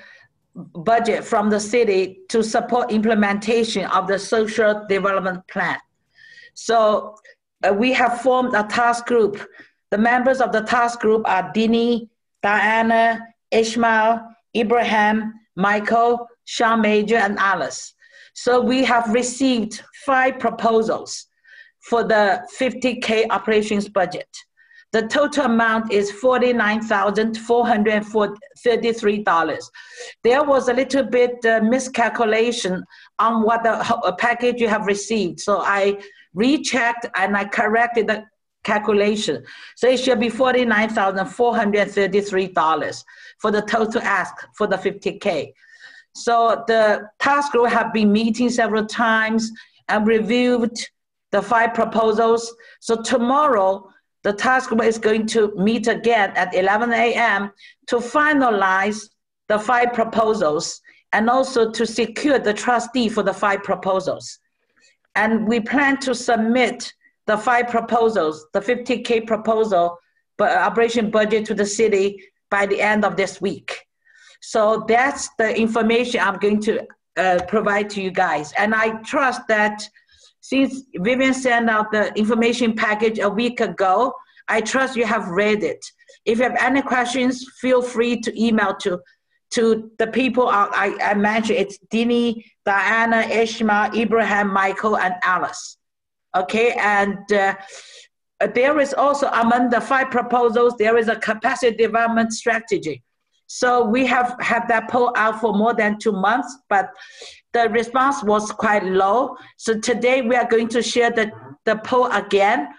budget from the city to support implementation of the social development plan. So we have formed a task group. The members of the task group are Dini, Diana, Ishmael, Ibrahim, Michael, Sean Major, and Alice. So we have received 5 proposals for the 50K operations budget. The total amount is $49,433. There was a little bit miscalculation on what the package you have received. So I rechecked and I corrected the calculation. So it should be $49,433 for the total ask for the 50K. So the task group have been meeting several times and reviewed the 5 proposals. So tomorrow, the task group is going to meet again at 11 a.m. to finalize the 5 proposals and also to secure the trustee for the 5 proposals. And we plan to submit the 5 proposals, the 50K proposal, operation budget to the city by the end of this week. So that's the information I'm going to provide to you guys. And I trust that since Vivian sent out the information package a week ago, I trust you have read it. If you have any questions, feel free to email to the people I mentioned. It's Dini, Diana, Ishmael, Ibrahim, Michael, and Alice. Okay, and there is also among the 5 proposals, there is a capacity development strategy. So we have had that poll out for more than 2 months, but the response was quite low. So today we are going to share the poll again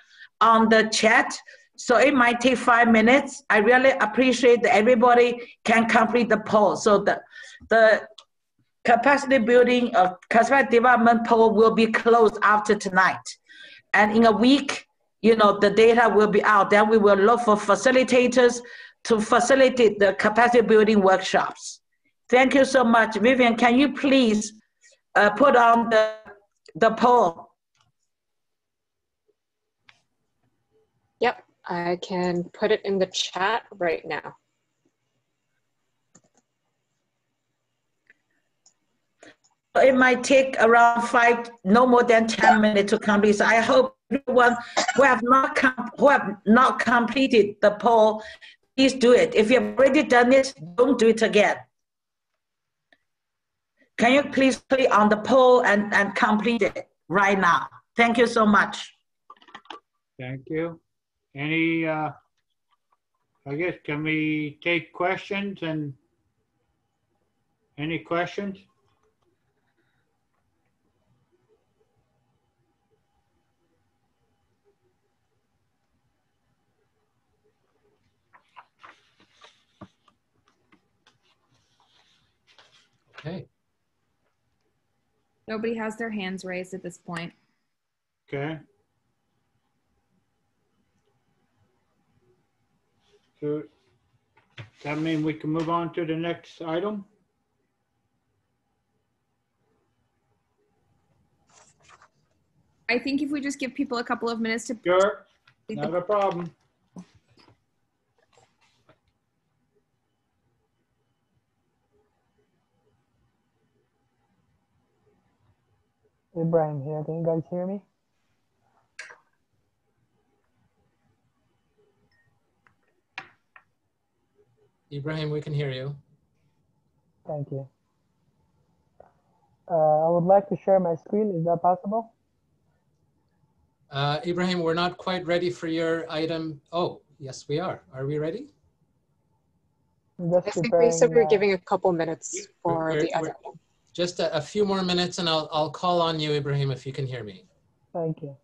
on the chat. So it might take 5 minutes. I really appreciate that everybody can complete the poll. So the capacity building or capacity development poll will be closed after tonight. And in a week, you know, the data will be out. Then we will look for facilitators to facilitate the capacity building workshops. Thank you so much. Vivian, can you please put on the poll? Yep, I can put it in the chat right now. It might take around no more than 10 minutes to complete. So I hope everyone who have not completed the poll, please do it. If you've already done it, don't do it again. Can you please click on the poll and complete it right now? Thank you so much. Thank you. Any, I guess, can we take questions and any questions? Okay. Nobody has their hands raised at this point. Okay. So that means we can move on to the next item? I think if we just give people a couple of minutes to... Sure, not a problem. Ibrahim here. Can you guys hear me? Ibrahim, we can hear you. Thank you. I would like to share my screen. Is that possible? Ibrahim, we're not quite ready for your item. Oh, yes, we are. Are we ready? I think we said we're giving a couple minutes for the other one. Just a few more minutes and I'll call on you, Ibrahim, if you can hear me. Thank you.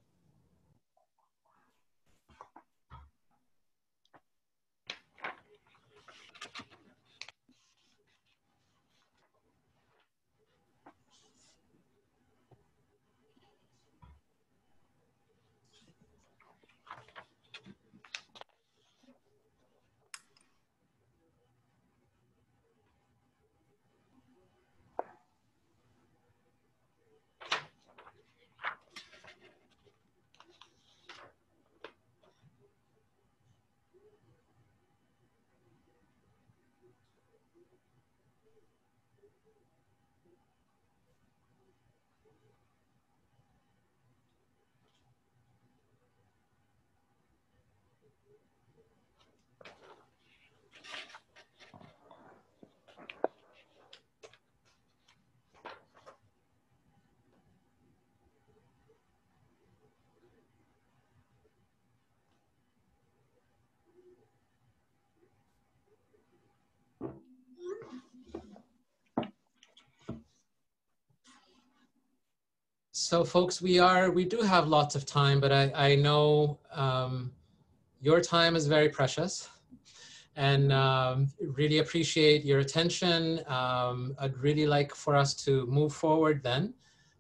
So folks, we do have lots of time, but I know your time is very precious and really appreciate your attention. I'd really like for us to move forward then.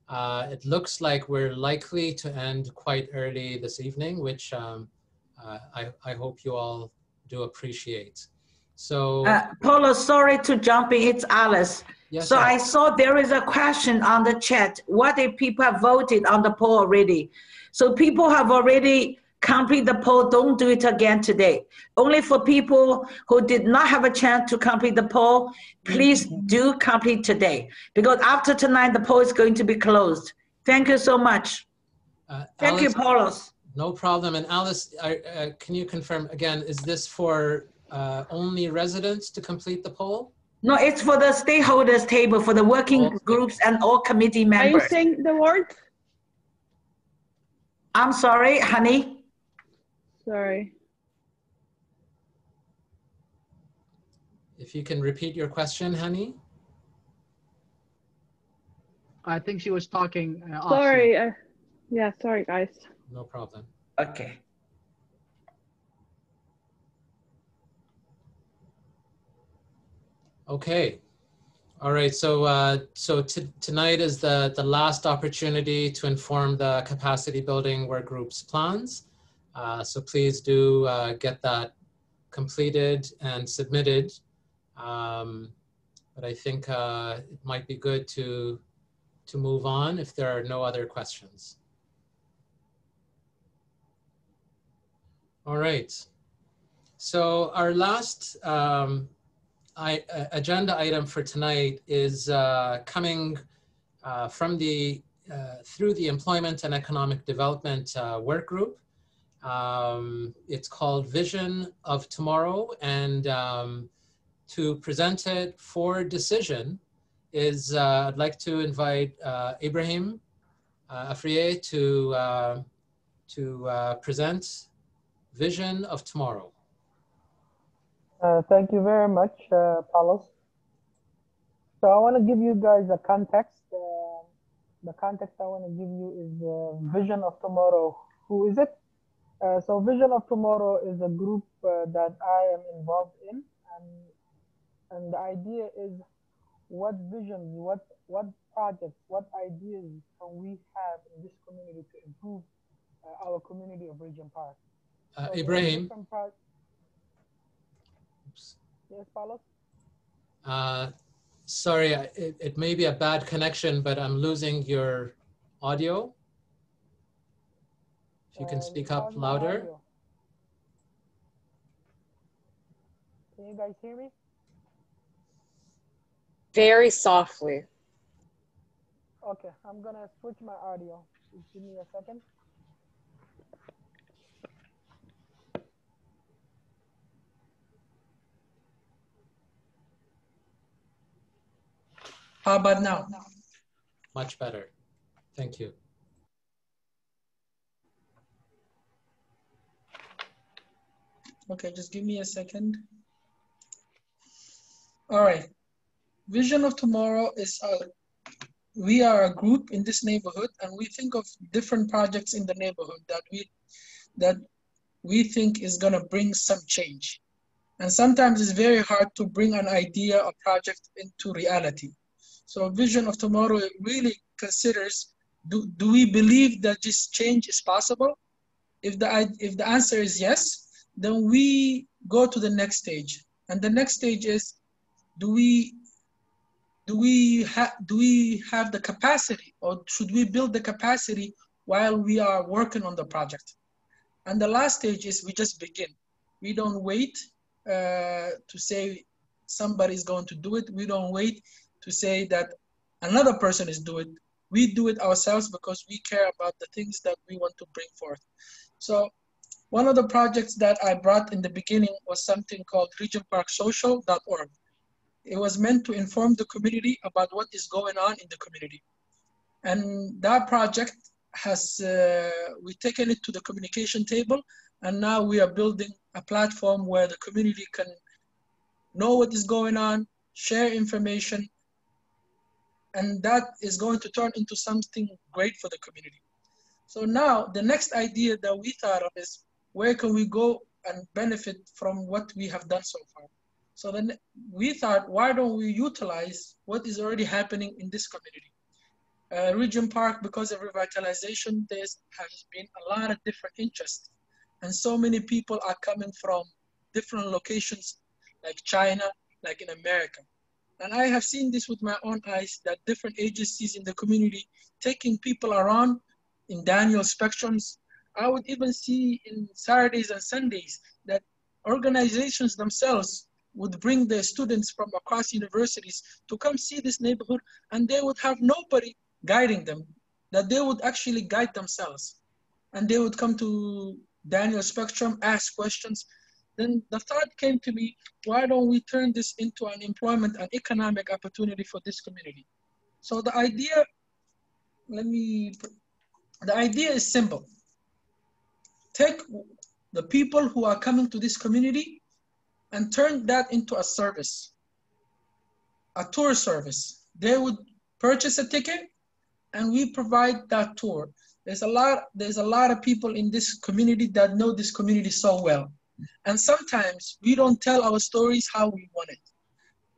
It looks like we're likely to end quite early this evening, which I hope you all do appreciate. So Paulo, sorry to jump in, it's Alice. Yes, so Alice. I saw there is a question on the chat. What if people have voted on the poll already? So people have already completed the poll, don't do it again today. Only for people who did not have a chance to complete the poll, please do complete today. Because after tonight, the poll is going to be closed. Thank you so much. Thank you, Paulos. No problem. And Alice, can you confirm again, is this for only residents to complete the poll? No, it's for the stakeholders table, for the working groups and all committee members. Are you saying the word? I'm sorry, honey. Sorry. If you can repeat your question, honey. I think she was talking. Sorry. Yeah, sorry, guys. No problem. Okay. Okay. All right. So tonight is the last opportunity to inform the capacity building work group's plans. So please do get that completed and submitted. But I think it might be good to to move on if there are no other questions. All right. So our last agenda item for tonight is coming from the through the Employment and Economic Development Work Group. It's called Vision of Tomorrow, and to present it for decision is I'd like to invite Ibrahim Afriye to present Vision of Tomorrow. Thank you very much, Paulos. So I want to give you guys a context. The context I want to give you is Vision of Tomorrow. Who is it? So Vision of Tomorrow is a group that I am involved in, and the idea is what visions, what projects, what ideas can we have in this community to improve our community of Regent Park. So Ibrahim. Yes, Paulos? Sorry, it may be a bad connection, but I'm losing your audio. If you can speak up louder. Can you guys hear me? Very softly. Okay, I'm gonna switch my audio. Just give me a second. How about now? Much better. Thank you. Okay, just give me a second. All right. Vision of Tomorrow is we are a group in this neighborhood, and we think of different projects in the neighborhood that we think is gonna bring some change. And sometimes it's very hard to bring an idea or project into reality. So Vision of Tomorrow really considers, do we believe that this change is possible? If the answer is yes, then we go to the next stage. And the next stage is, do we have the capacity, or should we build the capacity while we are working on the project? And the last stage is we just begin. We don't wait to say somebody's going to do it. We don't wait to say that another person is doing it. We do it ourselves because we care about the things that we want to bring forth. So one of the projects that I brought in the beginning was something called regentparksocial.org. It was meant to inform the community about what is going on in the community. And that project has, we've taken it to the communication table, and now we are building a platform where the community can know what is going on, share information, and that is going to turn into something great for the community. So now the next idea that we thought of is, where can we go and benefit from what we have done so far? So then we thought, why don't we utilize what is already happening in this community? Regent Park, because of revitalization, there has been a lot of different interests. And so many people are coming from different locations, like China, like in America. And I have seen this with my own eyes, that different agencies in the community taking people around in Daniel spectrums. I would even see in Saturdays and Sundays that organizations themselves would bring their students from across universities to come see this neighborhood, and they would have nobody guiding them, that they would actually guide themselves. And they would come to Daniel Spectrum, ask questions. Then the thought came to me, why don't we turn this into an employment and economic opportunity for this community? So the idea, the idea is simple. Take the people who are coming to this community and turn that into a service, a tour service. They would purchase a ticket and we provide that tour. There's a lot of people in this community that know this community so well. And sometimes we don't tell our stories how we want it.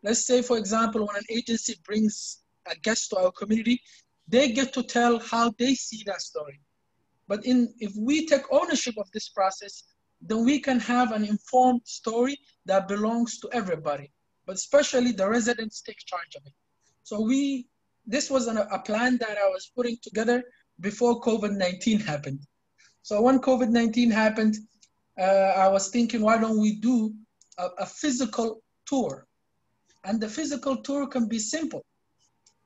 Let's say, for example, when an agency brings a guest to our community, they get to tell how they see that story. But if we take ownership of this process, then we can have an informed story that belongs to everybody, but especially the residents take charge of it. So we this was a plan that I was putting together before COVID-19 happened. So when COVID-19 happened, I was thinking, why don't we do a physical tour? And the physical tour can be simple.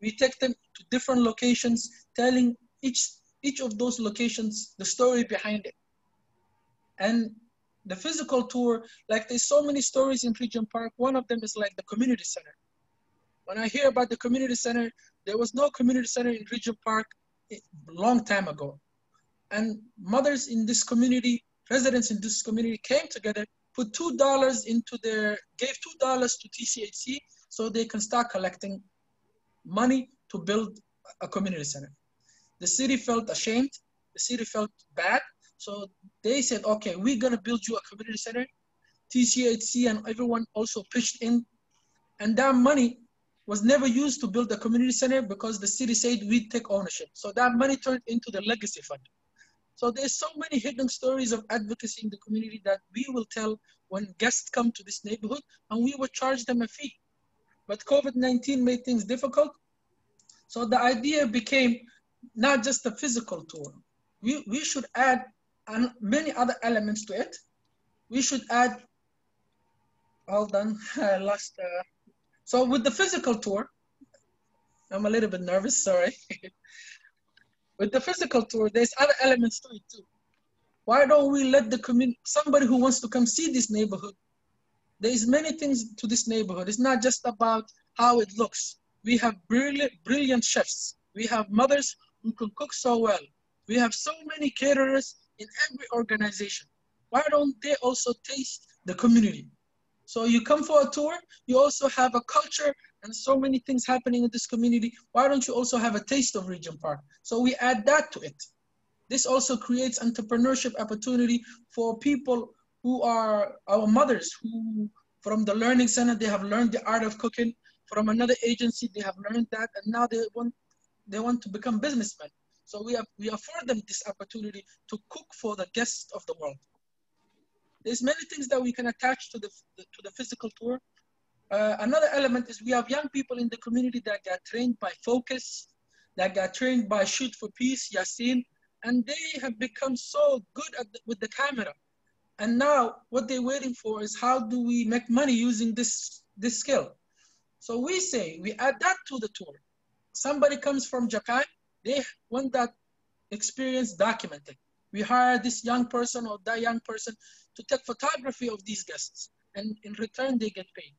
We take them to different locations, telling each of those locations the story behind it. And the physical tour, like there's so many stories in Regent Park. One of them is like the community center. When I hear about the community center, there was no community center in Regent Park a long time ago. And mothers in this community, residents in this community came together, put $2 into gave $2 to TCHC so they can start collecting money to build a community center. The city felt ashamed, the city felt bad, so they said, okay, we're gonna build you a community center. TCHC and everyone also pitched in, and that money was never used to build a community center because the city said we'd take ownership. So that money turned into the legacy fund. So there's so many hidden stories of advocacy in the community that we will tell when guests come to this neighborhood, and we will charge them a fee. But COVID-19 made things difficult. So the idea became not just a physical tour. We should add many other elements to it. We should add, hold on, I lost. So with the physical tour, I'm a little bit nervous, sorry. With the physical tour, there's other elements to it too. Why don't we let the community, somebody who wants to come see this neighborhood, there's many things to this neighborhood. It's not just about how it looks. We have brilliant chefs. We have mothers who can cook so well. We have so many caterers in every organization. Why don't they also taste the community? So you come for a tour, you also have a culture and so many things happening in this community. Why don't you also have a taste of Regent Park? So we add that to it. This also creates entrepreneurship opportunity for people who are our mothers, who from the learning center, they have learned the art of cooking. From another agency, they have learned that, and now they want to become businessmen. So we afford them this opportunity to cook for the guests of the world. There's many things that we can attach to the physical tour. Another element is we have young people in the community that got trained by Focus, that got trained by Shoot for Peace, Yasin, and they have become so good with the camera. And now what they're waiting for is how do we make money using this skill? So we say, we add that to the tour. Somebody comes from Japan, they want that experience documented. We hire this young person or that young person to take photography of these guests, and in return, they get paid.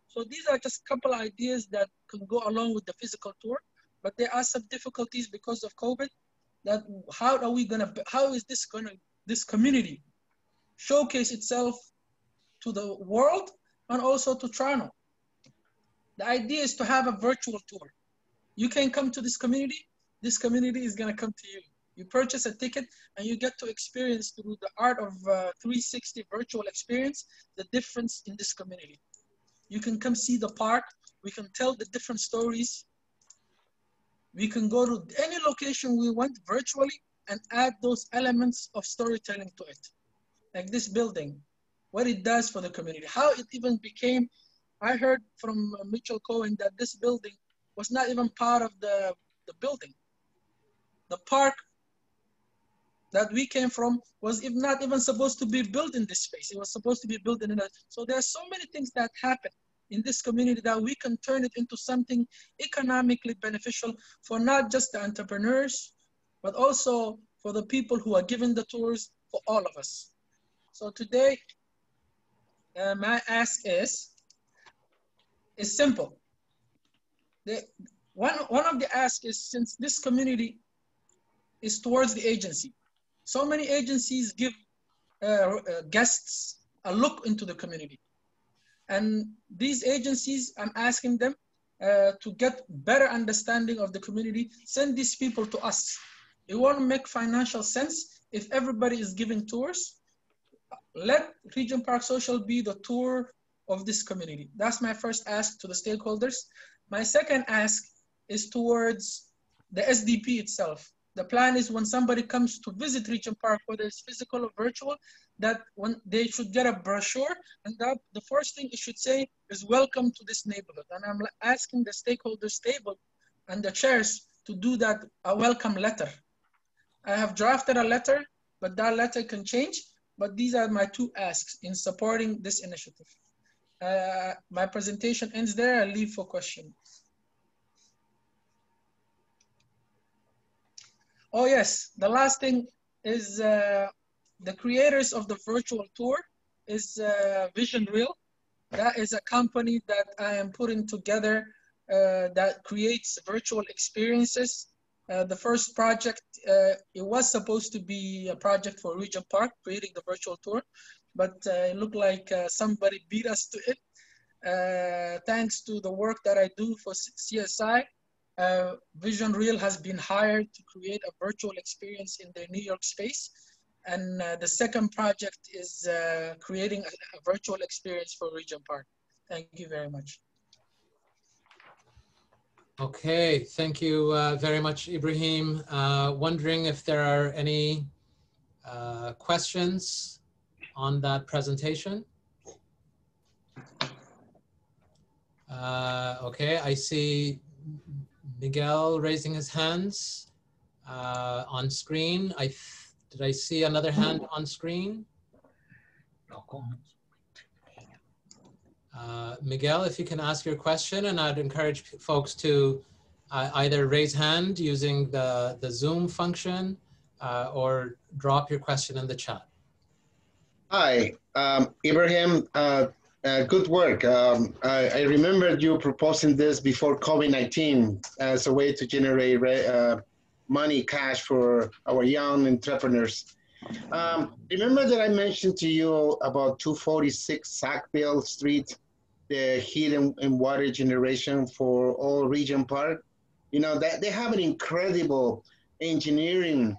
So these are just a couple of ideas that can go along with the physical tour, but there are some difficulties because of COVID, that how is this community showcase itself to the world and also to Toronto? The idea is to have a virtual tour. You can come to this community is gonna come to you. You purchase a ticket and you get to experience through the art of 360 virtual experience, the difference in this community. You can come see the park. We can tell the different stories. We can go to any location we want virtually and add those elements of storytelling to it. Like this building, what it does for the community, how it even became. I heard from Mitchell Cohen that this building was not even part of the building. The park that we came from was not even supposed to be built in this space. It was supposed to be built in another. So there are so many things that happen in this community that we can turn it into something economically beneficial for not just the entrepreneurs, but also for the people who are giving the tours, for all of us. So today, my ask is simple. One of the asks is, since this community is towards the agency, so many agencies give guests a look into the community. And these agencies, I'm asking them to get better understanding of the community, send these people to us. It won't make financial sense if everybody is giving tours. Let Regent Park Social be the tour of this community. That's my first ask to the stakeholders. My second ask is towards the SDP itself. The plan is when somebody comes to visit Regent Park, whether it's physical or virtual, that when they should get a brochure, and that the first thing it should say is welcome to this neighborhood. And I'm asking the stakeholders table and the chairs to do that a welcome letter. I have drafted a letter, but that letter can change. But these are my two asks in supporting this initiative. My presentation ends there. I'll leave for questions. Oh yes, the last thing is the creators of the virtual tour is Vision Real. That is a company that I am putting together that creates virtual experiences. The first project, it was supposed to be a project for Regent Park, creating the virtual tour, but it looked like somebody beat us to it. Thanks to the work that I do for CSI, Vision Real has been hired to create a virtual experience in their New York space. And the second project is creating a virtual experience for Regent Park. Thank you very much. Okay, thank you very much, Ibrahim. Wondering if there are any questions on that presentation. Okay, I see Miguel raising his hands on screen. Did I see another hand on screen? Miguel, if you can ask your question, and I'd encourage folks to either raise hand using the Zoom function or drop your question in the chat. Hi, Ibrahim, good work. I remember you proposing this before COVID-19 as a way to generate money, cash for our young entrepreneurs. Remember that I mentioned to you about 246 Sackville Street, the heat and water generation for all Regent Park? You know, that they have an incredible engineering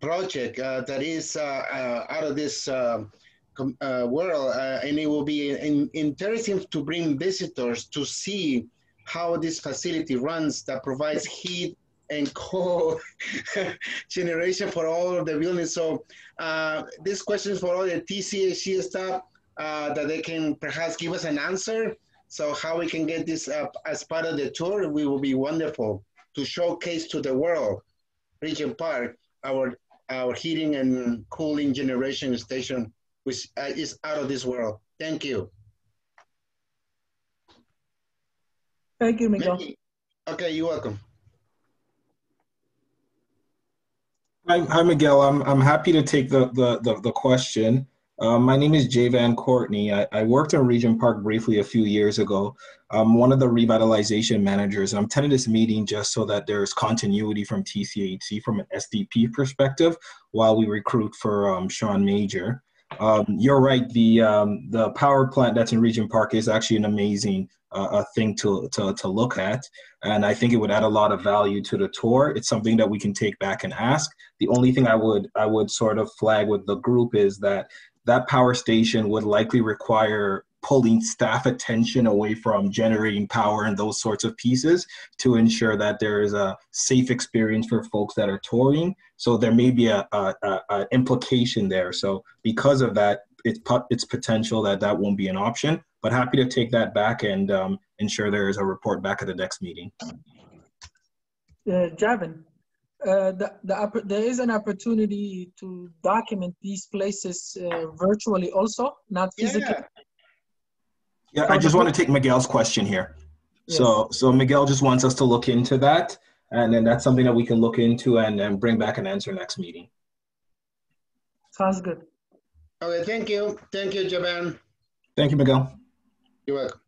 project that is out of this world, and it will be interesting to bring visitors to see how this facility runs that provides heat and cold generation for all of the buildings. So this question is for all the TCHC staff that they can perhaps give us an answer. So how we can get this up as part of the tour, we will be wonderful to showcase to the world, Regent Park, our heating and cooling generation station, which is out of this world. Thank you. Thank you, Miguel. Okay, you're welcome. Hi, Miguel. I'm happy to take the question. My name is Javan Courtney. I worked in Regent Park briefly a few years ago. I'm one of the revitalization managers. I'm attending this meeting just so that there's continuity from TCHC from an SDP perspective while we recruit for Sean Major. You're right. The power plant that's in Regent Park is actually an amazing thing to look at, and I think it would add a lot of value to the tour. It's something that we can take back and ask. The only thing I would sort of flag with the group is that power station would likely require pulling staff attention away from generating power and those sorts of pieces to ensure that there is a safe experience for folks that are touring. So there may be a implication there. So because of that, it's potential that won't be an option, but happy to take that back and ensure there is a report back at the next meeting. Javin, there is an opportunity to document these places virtually also, not physically. Yeah, I just want to take Miguel's question here. Yes. So Miguel just wants us to look into that, and then that's something that we can look into and bring back and answer next meeting. Sounds good. Okay, thank you. Thank you, Javan. Thank you, Miguel. You're welcome.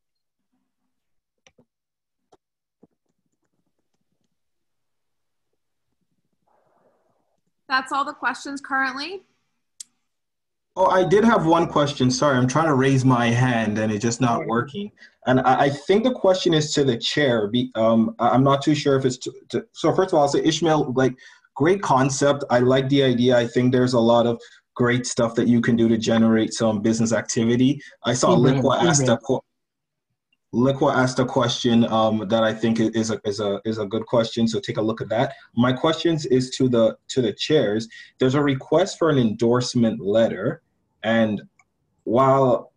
That's all the questions currently. Oh, I did have one question. Sorry, I'm trying to raise my hand and it's just not working. And I think the question is to the chair. I'm not too sure if it's so first of all, I'll say Ishmael, like, great concept. I like the idea. I think there's a lot of great stuff that you can do to generate some business activity. I saw Liqua asked a question that I think is a good question. So take a look at that. My questions is to the chairs. There's a request for an endorsement letter, and while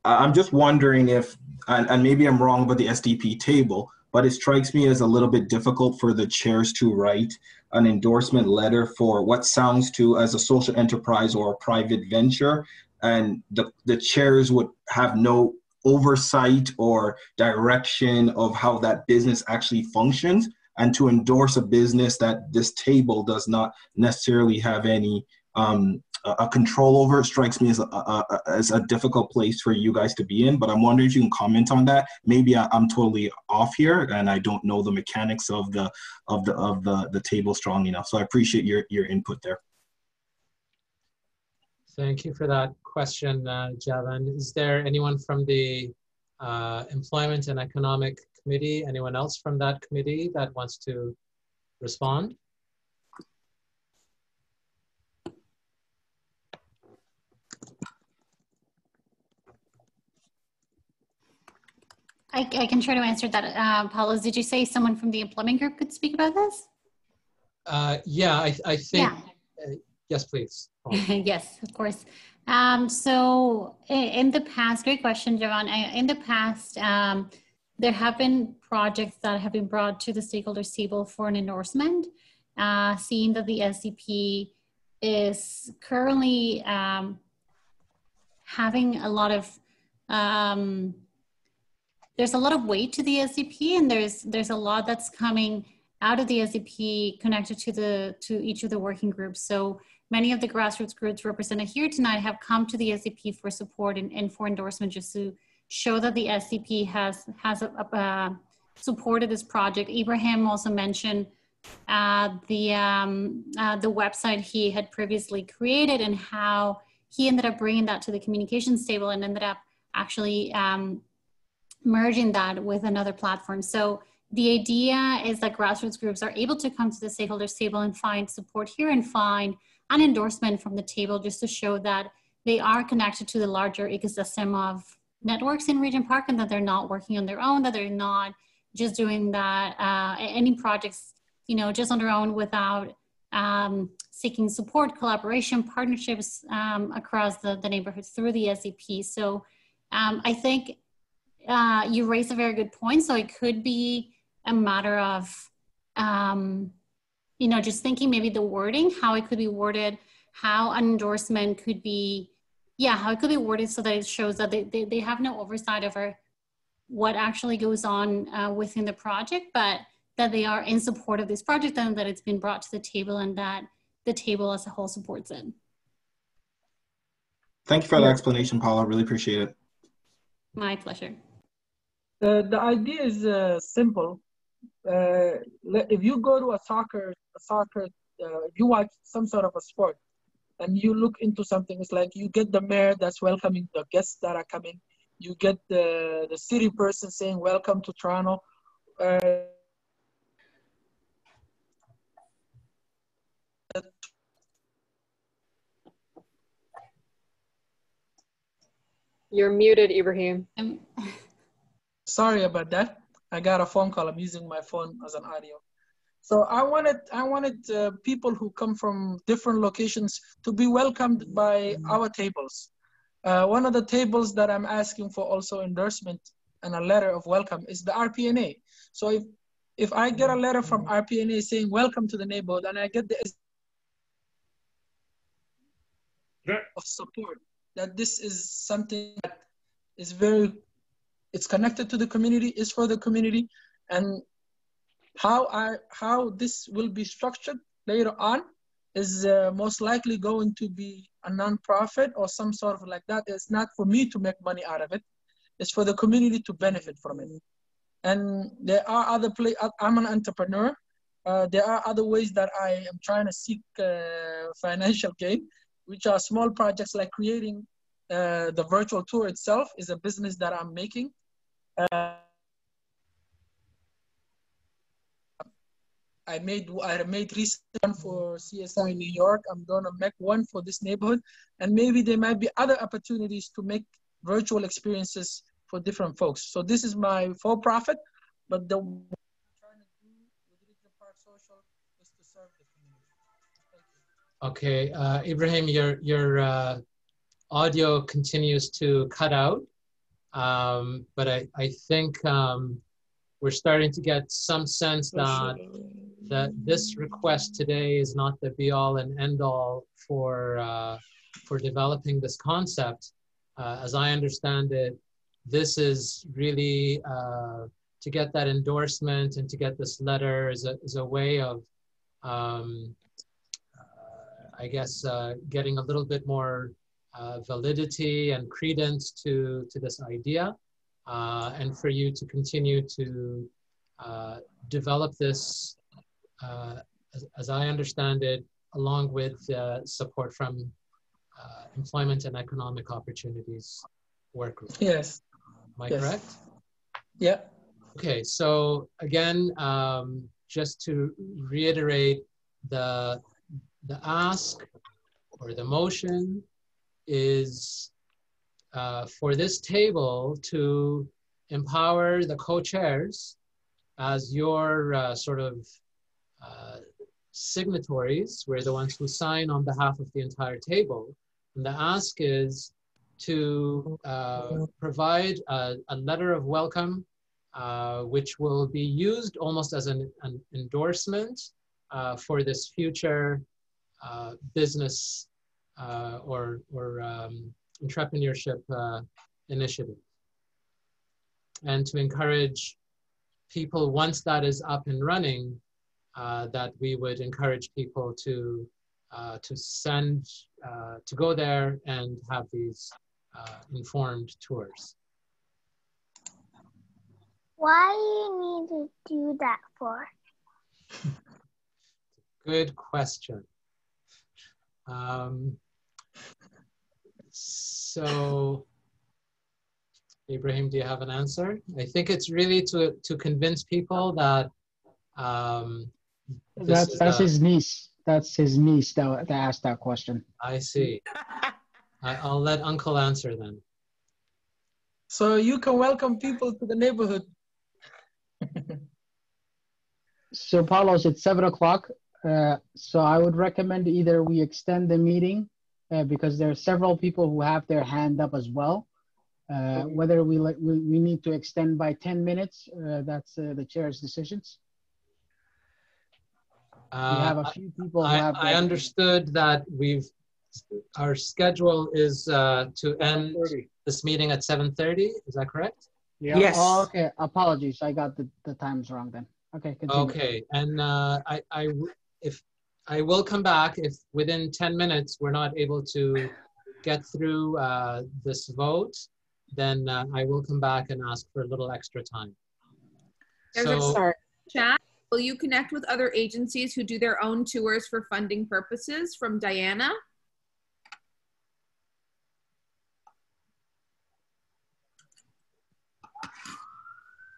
I'm just wondering if, and maybe I'm wrong about the SDP table, but it strikes me as a little bit difficult for the chairs to write an endorsement letter for what sounds to as a social enterprise or a private venture, and the chairs would have no oversight or direction of how that business actually functions, and to endorse a business that this table does not necessarily have any a control over, it strikes me as a difficult place for you guys to be in. But I'm wondering if you can comment on that. Maybe I'm totally off here and I don't know the mechanics of the table strong enough. So I appreciate your input there. Thank you for that question, Javan. Is there anyone from the Employment and Economic Committee, anyone else from that committee that wants to respond? I can try to answer that. Paulos, did you say someone from the employment group could speak about this? Yeah, I think, yes, please. Yes, of course. So in the past, great question, Javan. In the past, there have been projects that have been brought to the stakeholders table for an endorsement, seeing that the SDP is currently having a lot of, there's a lot of weight to the SDP, and there's a lot that's coming out of the SDP connected to each of the working groups. So many of the grassroots groups represented here tonight have come to the SDP for support and for endorsement, just to show that the SDP has supported this project. Ibrahim also mentioned the website he had previously created and how he ended up bringing that to the communications table and ended up actually merging that with another platform. So the idea is that grassroots groups are able to come to the stakeholders table and find support here and find an endorsement from the table, just to show that they are connected to the larger ecosystem of networks in Regent Park, and that they're not working on their own, that they're not just doing that, any projects, you know, just on their own without seeking support, collaboration, partnerships across the neighborhoods through the SDP. So I think you raised a very good point. So it could be a matter of, you know, just thinking maybe the wording, how it could be worded, how an endorsement could be, how it could be worded so that it shows that they have no oversight over what actually goes on within the project, but that they are in support of this project and that it's been brought to the table and that the table as a whole supports it. Thank you for that explanation, Paula. Really appreciate it. My pleasure. The idea is simple. If you go to a soccer, if you watch some sort of a sport and you look into something, it's like you get the mayor that's welcoming the guests that are coming. You get the city person saying, welcome to Toronto. You're muted, Ibrahim. Sorry about that. I got a phone call. I'm using my phone as an audio. So I wanted people who come from different locations to be welcomed by our tables. One of the tables that I'm asking for also endorsement and a letter of welcome is the RPNA. So if I get a letter from RPNA saying welcome to the neighborhood, and I get the of support that this is something that is it's connected to the community, is for the community, and how this will be structured later on is most likely going to be a non-profit or some sort of like that. It's not for me to make money out of it. It's for the community to benefit from it. And there are other I'm an entrepreneur. There are other ways that I am trying to seek financial gain, which are small projects like creating the virtual tour itself is a business that I'm making. I made recent one for CSI in New York. I'm gonna make one for this neighborhood, and maybe there might be other opportunities to make virtual experiences for different folks. So this is my for-profit, but the what I'm trying to do with Regent Park Social is to serve the community. Okay, Ibrahim, your audio continues to cut out, but I think we're starting to get some sense that this request today is not the be-all and end-all for developing this concept. As I understand it, this is really to get that endorsement and to get this letter is a way of, I guess, getting a little bit more validity and credence to this idea, and for you to continue to develop this, as I understand it, along with support from Employment and Economic Opportunities Work Group. Yes. Am I correct? Yeah. Okay, so again, just to reiterate, the ask or the motion is for this table to empower the co-chairs as your sort of signatories. We're the ones who sign on behalf of the entire table. And the ask is to provide a letter of welcome, which will be used almost as an endorsement for this future business or entrepreneurship initiative. And to encourage people, once that is up and running, that we would encourage people to send, to go there and have these informed tours. Why do you need to do that for? Good question. So, Ibrahim, do you have an answer? I think it's really to convince people that that's his niece. That's his niece that asked that question. I see. I'll let Uncle answer then. So you can welcome people to the neighborhood. So Paulos, it's 7 o'clock. So I would recommend either we extend the meeting because there are several people who have their hand up as well. Whether we need to extend by 10 minutes, that's the chair's decisions. We have a few people who have. I understood that our schedule is to end this meeting at 7:30. Is that correct? Yeah. Yes. Oh, okay. Apologies. I got the times wrong then. Okay. Continue. Okay. And if I will come back if within 10 minutes we're not able to get through this vote, then I will come back and ask for a little extra time. There's a start. Chat. Will you connect with other agencies who do their own tours for funding purposes? From Diana.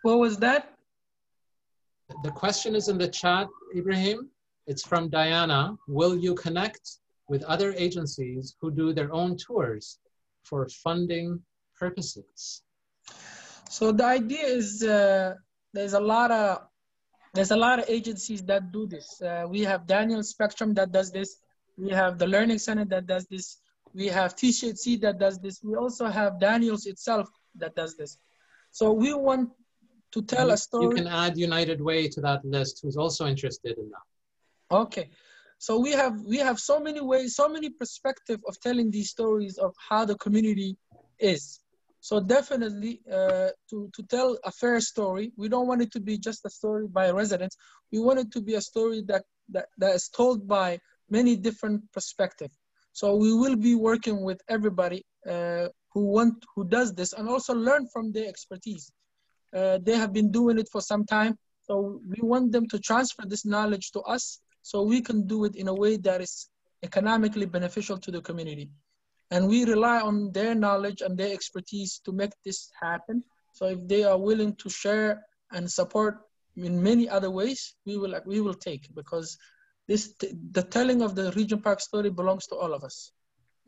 What was that? The question is in the chat, Ibrahim. It's from Diana. Will you connect with other agencies who do their own tours for funding purposes? So the idea is there's a lot of agencies that do this. We have Daniel Spectrum that does this. We have the Learning Center that does this. We have TCC that does this. We also have Daniels itself that does this. So we want to tell a story. You can add United Way to that list, who's also interested in that. Okay. So we have so many ways, so many perspectives of telling these stories of how the community is. So definitely to tell a fair story, we don't want it to be just a story by residents. We want it to be a story that is told by many different perspectives. So we will be working with everybody who does this and also learn from their expertise. They have been doing it for some time. So we want them to transfer this knowledge to us so we can do it in a way that is economically beneficial to the community. And we rely on their knowledge and their expertise to make this happen. So if they are willing to share and support in many other ways, we will take, because the telling of the Regent Park story belongs to all of us.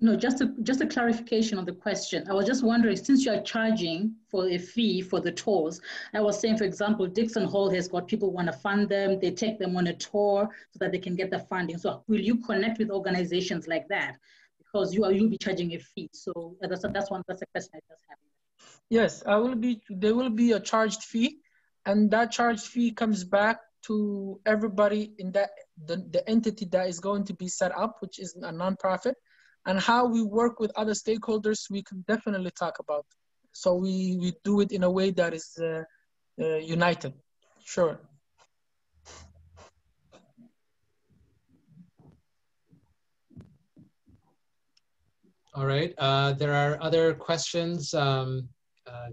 No, just a clarification on the question. I was just wondering, since you are charging for a fee for the tours, I was saying, for example, Dixon Hall has got people who want to fund them, they take them on a tour so that they can get the funding. So will you connect with organizations like that? Because you'll be charging a fee. So that's a question I just have. Yes, there will be a charged fee. and that charge fee comes back to everybody in that the entity that is going to be set up, which is a nonprofit. And how we work with other stakeholders, we can definitely talk about. So we do it in a way that is united. Sure. All right, there are other questions.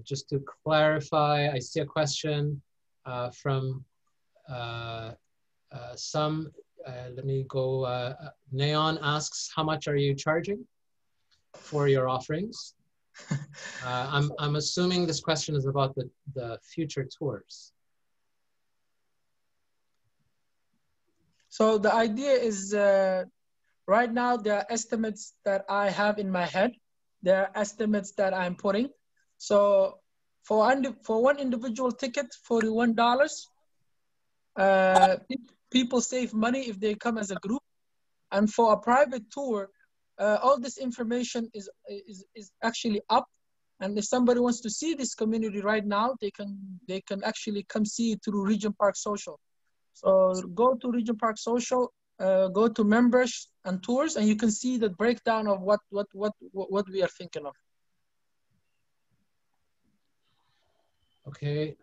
Just to clarify, I see a question from some, let me go, Neon asks, how much are you charging for your offerings? I'm assuming this question is about the future tours. So the idea is, right now, there are estimates that I have in my head. There are estimates that I'm putting. So for one individual ticket, $41, people save money if they come as a group. And for a private tour, all this information is actually up. And if somebody wants to see this community right now, they can actually come see it through Regent Park Social. So go to Regent Park Social, go to members and tours, and you can see the breakdown of what we are thinking of. Okay,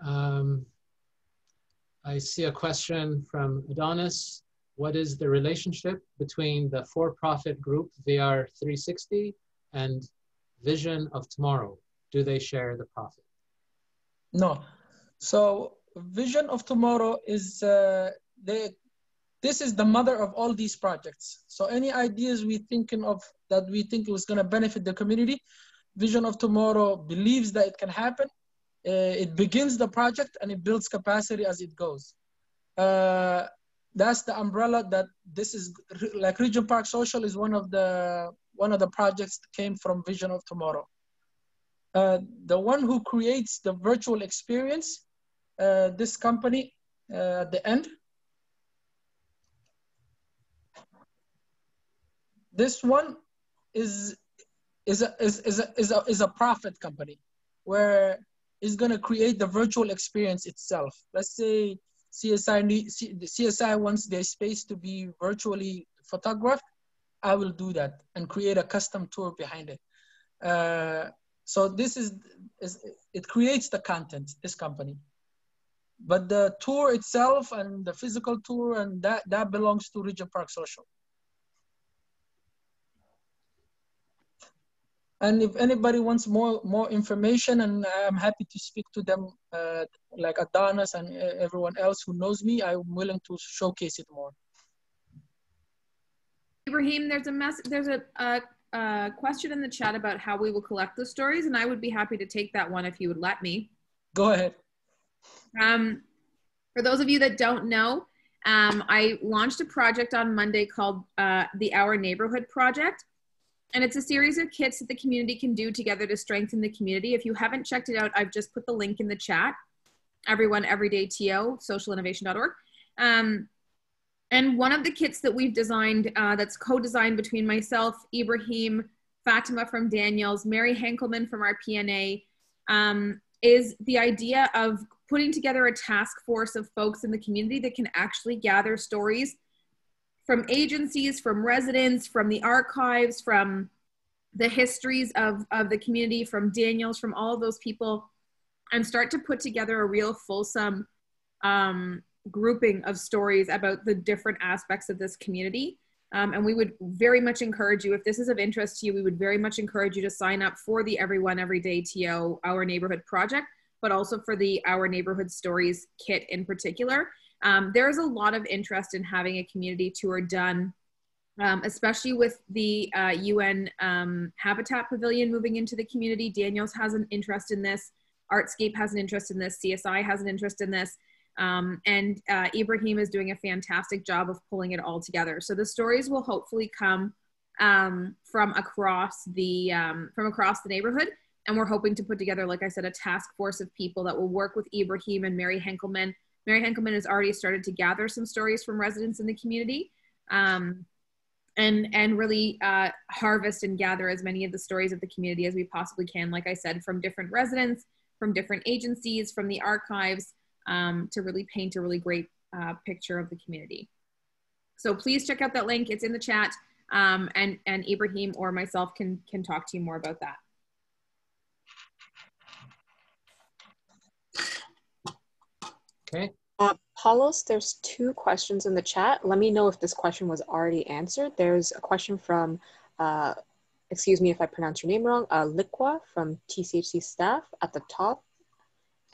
I see a question from Adonis. What is the relationship between the for-profit group VR 360 and Vision of Tomorrow? Do they share the profit? No. So Vision of Tomorrow is this is the mother of all these projects. So any ideas we thinking of that we think was going to benefit the community, Vision of Tomorrow believes that it can happen. It begins the project and it builds capacity as it goes. That's the umbrella that this is, like Regent Park Social is one of the projects that came from Vision of Tomorrow. The one who creates the virtual experience, this company at the end, this one is a profit company where it's going to create the virtual experience itself. Let's say CSI wants their space to be virtually photographed. I will do that and create a custom tour behind it. So this it creates the content, this company. But the tour itself and the physical tour and that belongs to Regent Park Social. And if anybody wants more information, and I'm happy to speak to them, like Adonis and everyone else who knows me, I'm willing to showcase it more. Ibrahim, there's a question in the chat about how we will collect the stories, and I would be happy to take that one if you would let me. Go ahead. For those of you that don't know, I launched a project on Monday called the Our Neighborhood Project. And it's a series of kits that the community can do together to strengthen the community. If you haven't checked it out, I've just put the link in the chat. Everyone, Everyday TO, socialinnovation.org. And one of the kits that we've designed, that's co-designed between myself, Ibrahim, Fatima from Daniels, Mary Henkelman from RPNA, is the idea of putting together a task force of folks in the community that can actually gather stories from agencies, from residents, from the archives, from the histories of the community, from Daniels, from all of those people, and start to put together a real fulsome grouping of stories about the different aspects of this community. And we would very much encourage you, if this is of interest to you, we would very much encourage you to sign up for the Everyone Everyday TO Our Neighborhood Project, but also for the Our Neighborhood Stories kit in particular. There's a lot of interest in having a community tour done, especially with the UN Habitat Pavilion moving into the community. Daniels has an interest in this. Artscape has an interest in this. CSI has an interest in this. And Ibrahim is doing a fantastic job of pulling it all together. So the stories will hopefully come from across the neighborhood. And we're hoping to put together, like I said, a task force of people that will work with Ibrahim and Mary Henkelman. Mary Henkelman has already started to gather some stories from residents in the community and really harvest and gather as many of the stories of the community as we possibly can, like I said, from different residents, from different agencies, from the archives, to really paint a really great picture of the community. So please check out that link. It's in the chat, and Ibrahim or myself can talk to you more about that. Okay. Paulos, there's 2 questions in the chat. Let me know if this question was already answered. There's a question from, excuse me if I pronounce your name wrong, Liqua from TCHC staff at the top.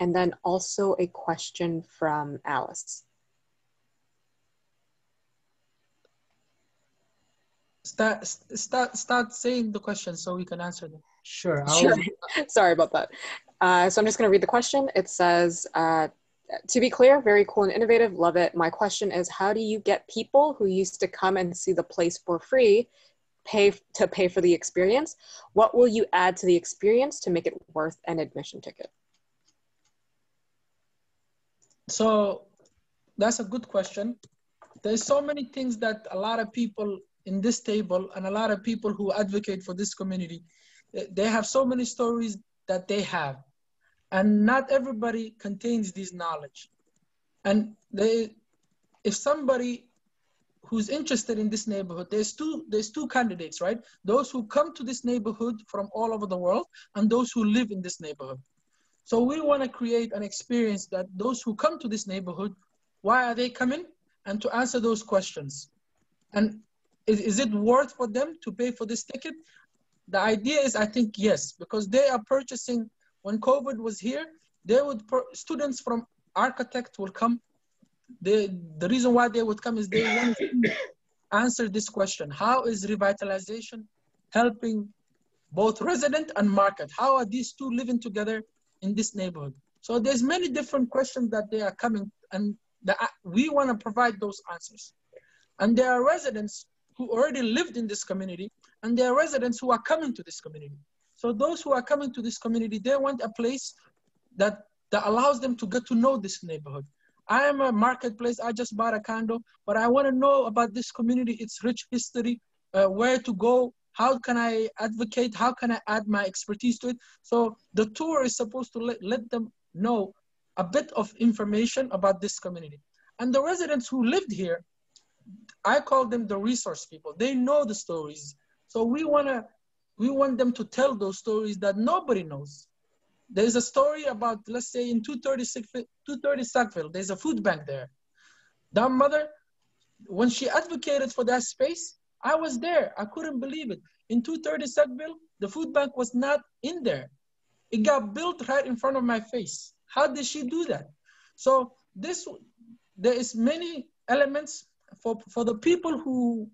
And then also a question from Alice. Start saying the question so we can answer them. Sure. Sure. Sorry about that. So I'm just going to read the question. It says, to be clear, very cool and innovative. Love it. My question is, how do you get people who used to come and see the place for free pay for the experience? What will you add to the experience to make it worth an admission ticket? So that's a good question. There's so many things that a lot of people in this table and a lot of people who advocate for this community, they have so many stories that they have. And not everybody contains this knowledge. And if somebody who's interested in this neighborhood, there's two candidates, right? Those who come to this neighborhood from all over the world and those who live in this neighborhood. So we want to create an experience that those who come to this neighborhood, why are they coming? And to answer those questions. And is it worth for them to pay for this ticket? The idea is, I think, yes, because they are purchasing. When COVID was here, students from architect will come. The reason why they would come is they want to answer this question. How is revitalization helping both resident and market? How are these two living together in this neighborhood? So there's many different questions that they are coming, and we want to provide those answers. And there are residents who already lived in this community, and there are residents who are coming to this community. So those who are coming to this community, they want a place that allows them to get to know this neighborhood. I am a marketplace, I just bought a condo, but I want to know about this community, its rich history, where to go, how can I advocate, how can I add my expertise to it. So the tour is supposed to let them know a bit of information about this community. And the residents who lived here, I call them the resource people. They know the stories. So we want them to tell those stories that nobody knows. There's a story about, let's say in 230 Sackville, there's a food bank there. That mother, when she advocated for that space, I was there. I couldn't believe it. In 230 Sackville, the food bank was not in there. It got built right in front of my face. How did she do that? So there is many elements for the people who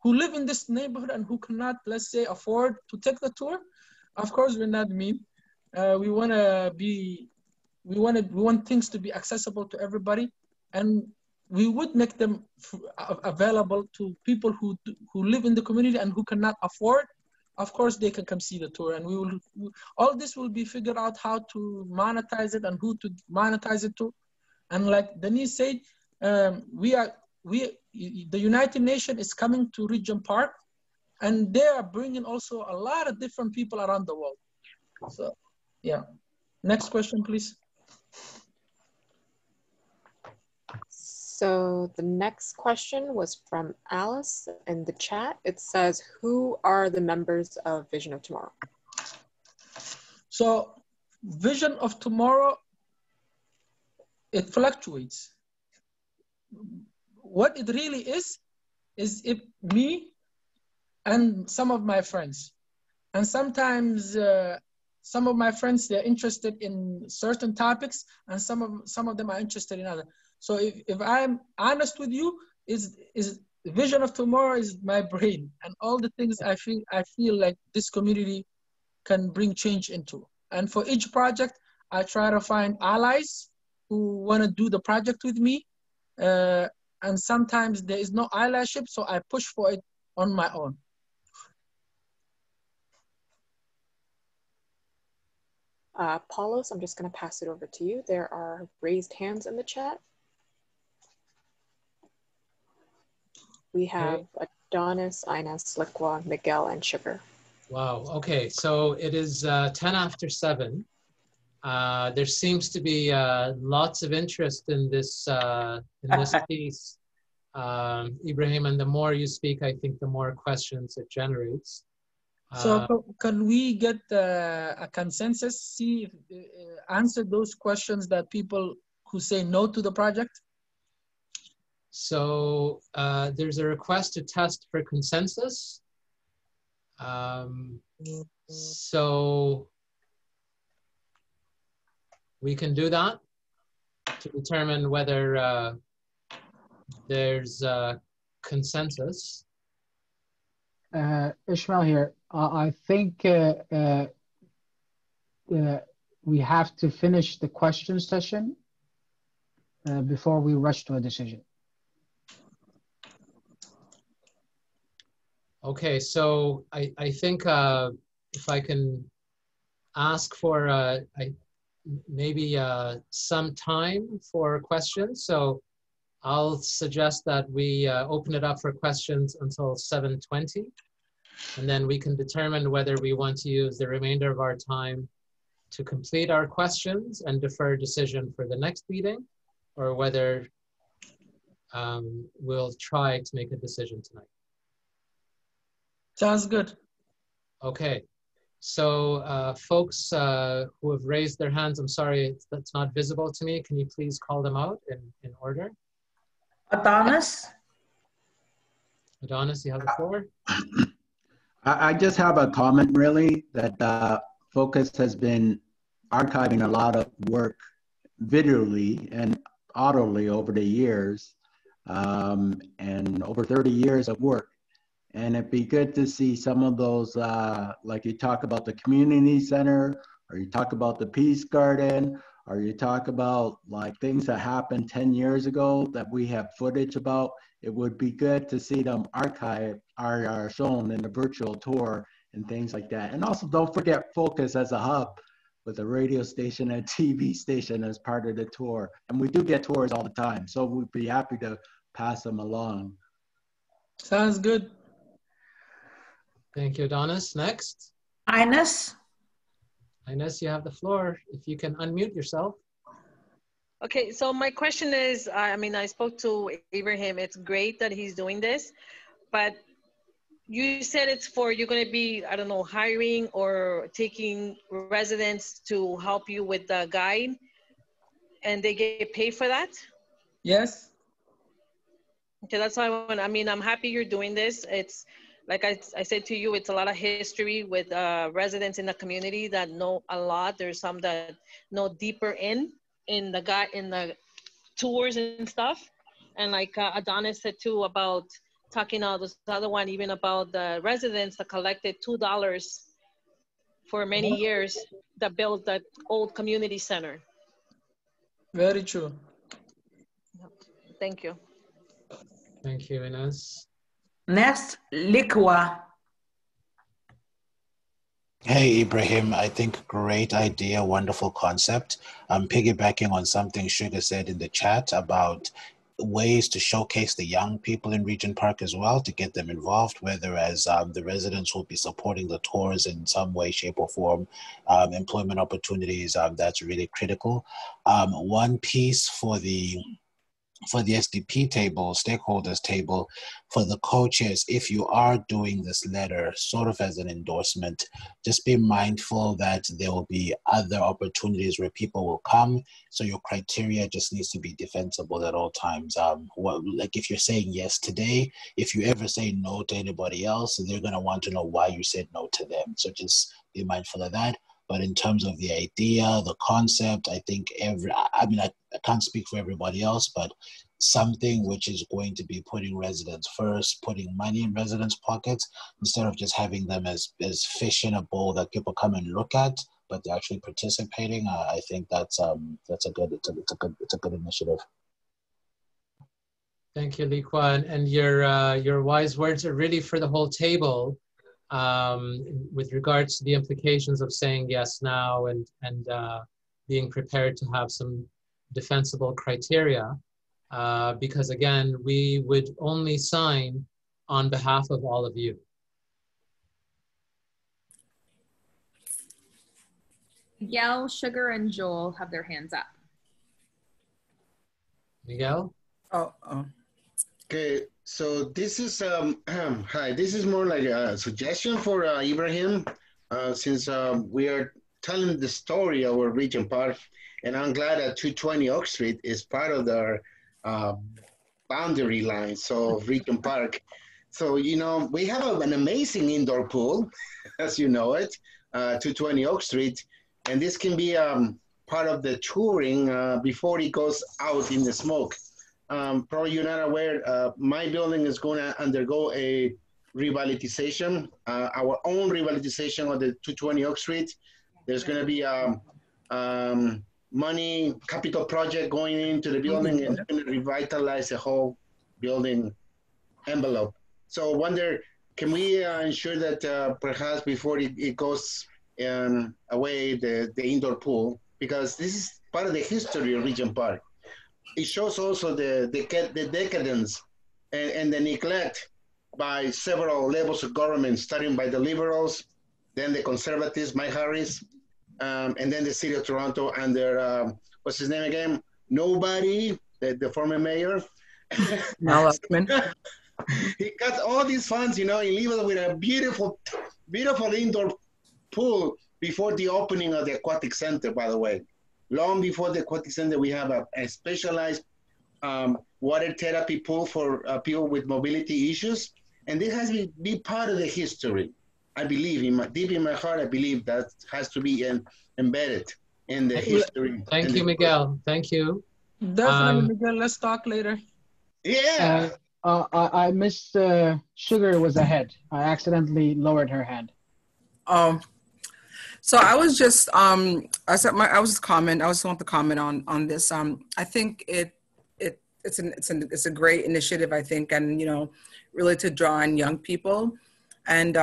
live in this neighborhood and who cannot, let's say, afford to take the tour. Of course, we're not mean. We want things to be accessible to everybody, and we would make them available to people who live in the community and who cannot afford. Of course, they can come see the tour, and all this will be figured out how to monetize it and who to monetize it to. And like Denise said, the United Nations is coming to Regent Park, and they are bringing also a lot of different people around the world. So, yeah. Next question, please. So the next question was from Alice in the chat. It says, who are the members of Vision of Tomorrow? So Vision of Tomorrow, it fluctuates. What it really is if me and some of my friends. And sometimes some of my friends, they're interested in certain topics, and some of them are interested in other. So if I'm honest with you, is Vision of Tomorrow is my brain and all the things I feel like this community can bring change into. And for each project, I try to find allies who want to do the project with me. And sometimes there is no allyship, so I push for it on my own. Paulos, I'm just going to pass it over to you. There are raised hands in the chat. We have Adonis, Ines, Liqua, Miguel, and Sugar. Wow. Okay. So it is 10 after 7. There seems to be lots of interest in this piece, Ibrahim, and the more you speak, I think the more questions it generates. So can we get a consensus, see, answer those questions that people who say no to the project? So there's a request to test for consensus. So we can do that to determine whether there's consensus. Ishmael here. I think we have to finish the question session before we rush to a decision. Okay, so I think if I can ask for maybe some time for questions. So I'll suggest that we open it up for questions until 7:20, and then we can determine whether we want to use the remainder of our time to complete our questions and defer decision for the next meeting, or whether we'll try to make a decision tonight. Sounds good. Okay, so folks who have raised their hands, I'm sorry, that's not visible to me. Can you please call them out in order? Adonis? Adonis, you have the floor. I just have a comment really that Focus has been archiving a lot of work visually and audibly over the years and over 30 years of work. And it'd be good to see some of those, like you talk about the community center, or you talk about the Peace Garden, or you talk about like things that happened 10 years ago that we have footage about. It would be good to see them archived, are shown in the virtual tour and things like that. And also don't forget Focus as a hub with a radio station and TV station as part of the tour. And we do get tours all the time, so we'd be happy to pass them along. Sounds good. Thank you, Adonis. Next. Ines? Ines, you have the floor. If you can unmute yourself. Okay, so my question is, I mean, I spoke to Ibrahim. It's great that he's doing this, but you said it's for, you're going to be, I don't know, hiring or taking residents to help you with the guide, and they get paid for that? Yes. Okay, that's why I mean, I'm happy you're doing this. It's, like I said to you, it's a lot of history with residents in the community that know a lot. There's some that know deeper in the tours and stuff. And like Adonis said too about talking about this other one, even about the residents that collected $2 for many years that built that old community center. Very true. Thank you. Thank you, Ines. Next, Likwa. Hey, Ibrahim, I think great idea, wonderful concept. I'm piggybacking on something Sugar said in the chat about ways to showcase the young people in Regent Park as well, to get them involved, whether as the residents will be supporting the tours in some way, shape or form, employment opportunities, that's really critical. One piece for the SDP table, stakeholders table, for the co-chairs, if you are doing this letter sort of as an endorsement, just be mindful that there will be other opportunities where people will come. So your criteria just needs to be defensible at all times. Like if you're saying yes today, if you ever say no to anybody else, they're going to want to know why you said no to them. So just be mindful of that. But in terms of the idea, the concept, I think I can't speak for everybody else, but something which is going to be putting residents first, putting money in residents' pockets, instead of just having them as fish in a bowl that people come and look at, but they're actually participating. I think that's a good initiative. Thank you, Likwa, and your wise words are really for the whole table. With regards to the implications of saying yes now and being prepared to have some defensible criteria, because again, we would only sign on behalf of all of you. Miguel, Sugar, and Joel have their hands up. Miguel? Okay, so this is, hi, this is more like a suggestion for Ibrahim, since we are telling the story of our Regent Park, and I'm glad that 220 Oak Street is part of the boundary lines of Regent Park. So, you know, we have an amazing indoor pool, as you know it, 220 Oak Street, and this can be part of the touring before it goes out in the smoke. Probably you're not aware, my building is going to undergo a revitalization, our own revitalization of the 220 Oak Street. There's going to be money, capital project going into the building, and it's going to revitalize the whole building envelope. So I wonder, can we ensure that perhaps before it goes away, the indoor pool, because this is part of the history of Regent Park. It shows also the decadence and the neglect by several levels of government, starting by the Liberals, then the Conservatives, Mike Harris, and then the City of Toronto under, what's his name again? Nobody, the former mayor. He got all these funds, you know, and leave us with a beautiful, beautiful indoor pool before the opening of the aquatic center, by the way. Long before the aquatic center, we have a specialized water therapy pool for people with mobility issues. And this has to be part of the history. I believe, deep in my heart, I believe that has to be embedded in the history. Thank you, Miguel. Thank you. Definitely, Miguel. Let's talk later. Yeah. I missed Sugar was ahead. I accidentally lowered her hand. So I was just I just want to comment on this. I think it's a great initiative, I think, and you know, really to draw in young people, and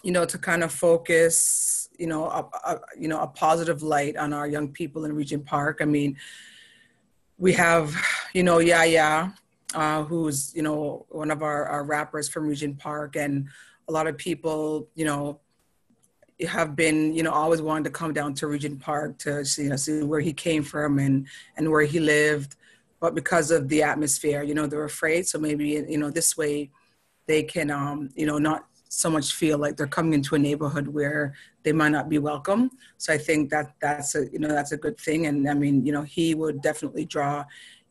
you know, to kind of focus, you know, a positive light on our young people in Regent Park. I mean, we have, you know, Yaya, who's, you know, one of our rappers from Regent Park, and a lot of people, you know, have been, you know, always wanted to come down to Regent Park to, you know, see where he came from and where he lived. But because of the atmosphere, you know, they're afraid. So maybe, you know, this way they can, you know, not so much feel like they're coming into a neighborhood where they might not be welcome. So I think that's a good thing. And I mean, you know, he would definitely draw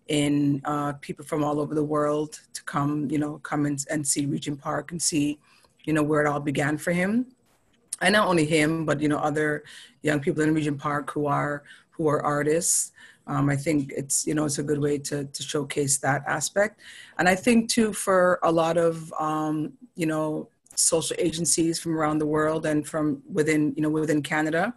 in people from all over the world to come, you know, come and see Regent Park and see, you know, where it all began for him. And not only him, but, you know, other young people in Regent Park who are artists. I think it's, you know, it's a good way to showcase that aspect. And I think too, for a lot of, you know, social agencies from around the world and from within, you know, within Canada,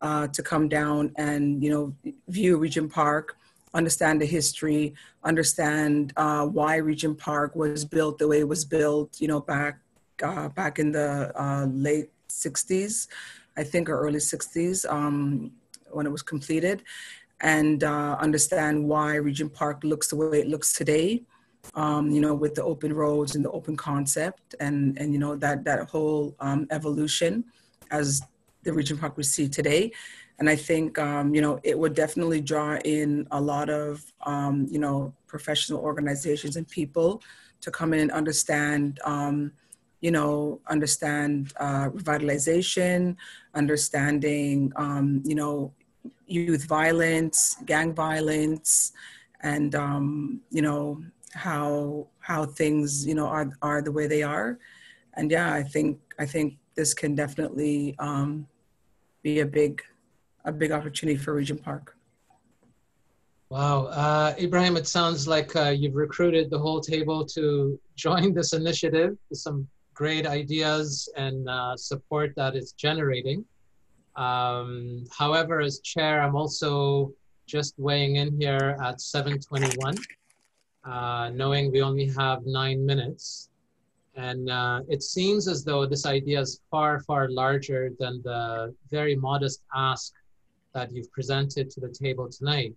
to come down and, you know, view Regent Park, understand the history, understand why Regent Park was built the way it was built, you know, back in the late 60s, I think, or early 60s, when it was completed, and understand why Regent Park looks the way it looks today, you know, with the open roads and the open concept, and you know, that whole evolution as the Regent Park we see today. And I think, you know, it would definitely draw in a lot of, you know, professional organizations and people to come in and understand, you know, revitalization, understanding, you know, youth violence, gang violence, and, you know, how things, you know, are the way they are. And yeah, I think this can definitely be a big opportunity for Regent Park. Wow, Ibrahim, it sounds like you've recruited the whole table to join this initiative with some great ideas and support that it's generating. However, as chair, I'm also just weighing in here at 7:21, knowing we only have 9 minutes. And it seems as though this idea is far, far larger than the very modest ask that you've presented to the table tonight.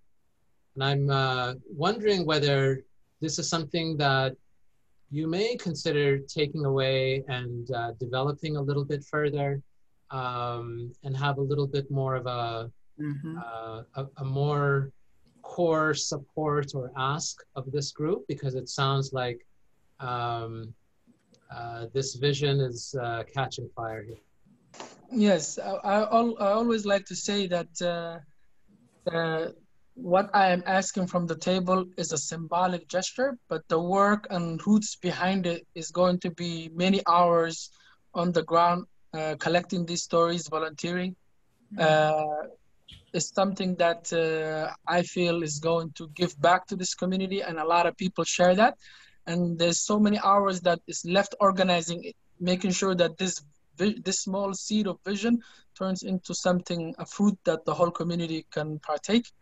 And I'm wondering whether this is something that you may consider taking away and developing a little bit further. and have a little bit more of a more core support or ask of this group, because it sounds like this vision is catching fire here. Yes, I always like to say that what I am asking from the table is a symbolic gesture, but the work and roots behind it is going to be many hours on the ground, collecting these stories, volunteering. Is something that I feel is going to give back to this community, and a lot of people share that. And there's so many hours that is left organizing it, making sure that this small seed of vision turns into something, a fruit that the whole community can partake.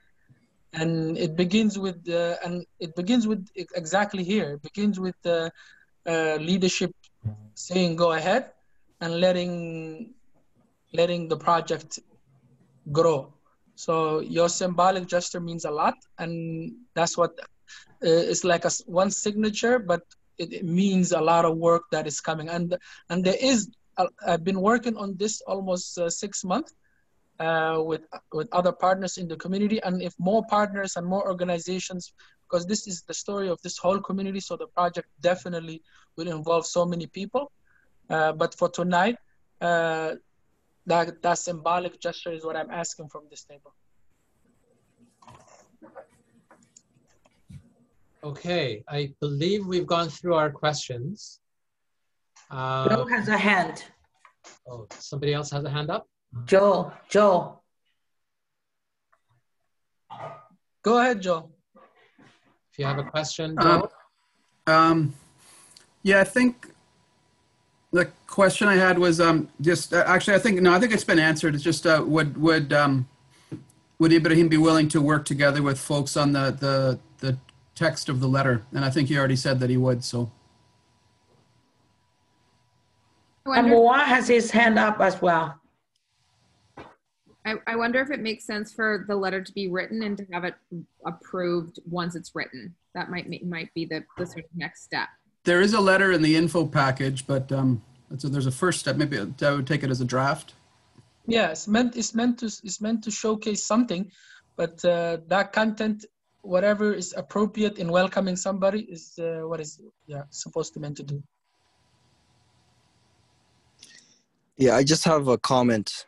And it begins with exactly here. It begins with the leadership saying go ahead and letting the project grow. So your symbolic gesture means a lot, and that's what it's like one signature, but it means a lot of work that is coming. And there is, I've been working on this almost 6 months with other partners in the community, and if more partners and more organizations, because this is the story of this whole community, so the project definitely will involve so many people. But for tonight, that symbolic gesture is what I'm asking from this table. Okay, I believe we've gone through our questions. Joe has a hand. Oh, somebody else has a hand up? Joe. Go ahead, Joe. If you have a question, Joe. Yeah, I think the question I had was just actually I think it's been answered. It's just would Ibrahim be willing to work together with folks on the text of the letter? And I think he already said that he would. So. And Moa has his hand up as well. I wonder if it makes sense for the letter to be written and to have it approved once it's written. That might be the sort of next step. There is a letter in the info package, but there's a first step. Maybe I would take it as a draft. Yeah, it's meant to showcase something, but that content, whatever is appropriate in welcoming somebody, is what is supposed to meant to do. Yeah, I just have a comment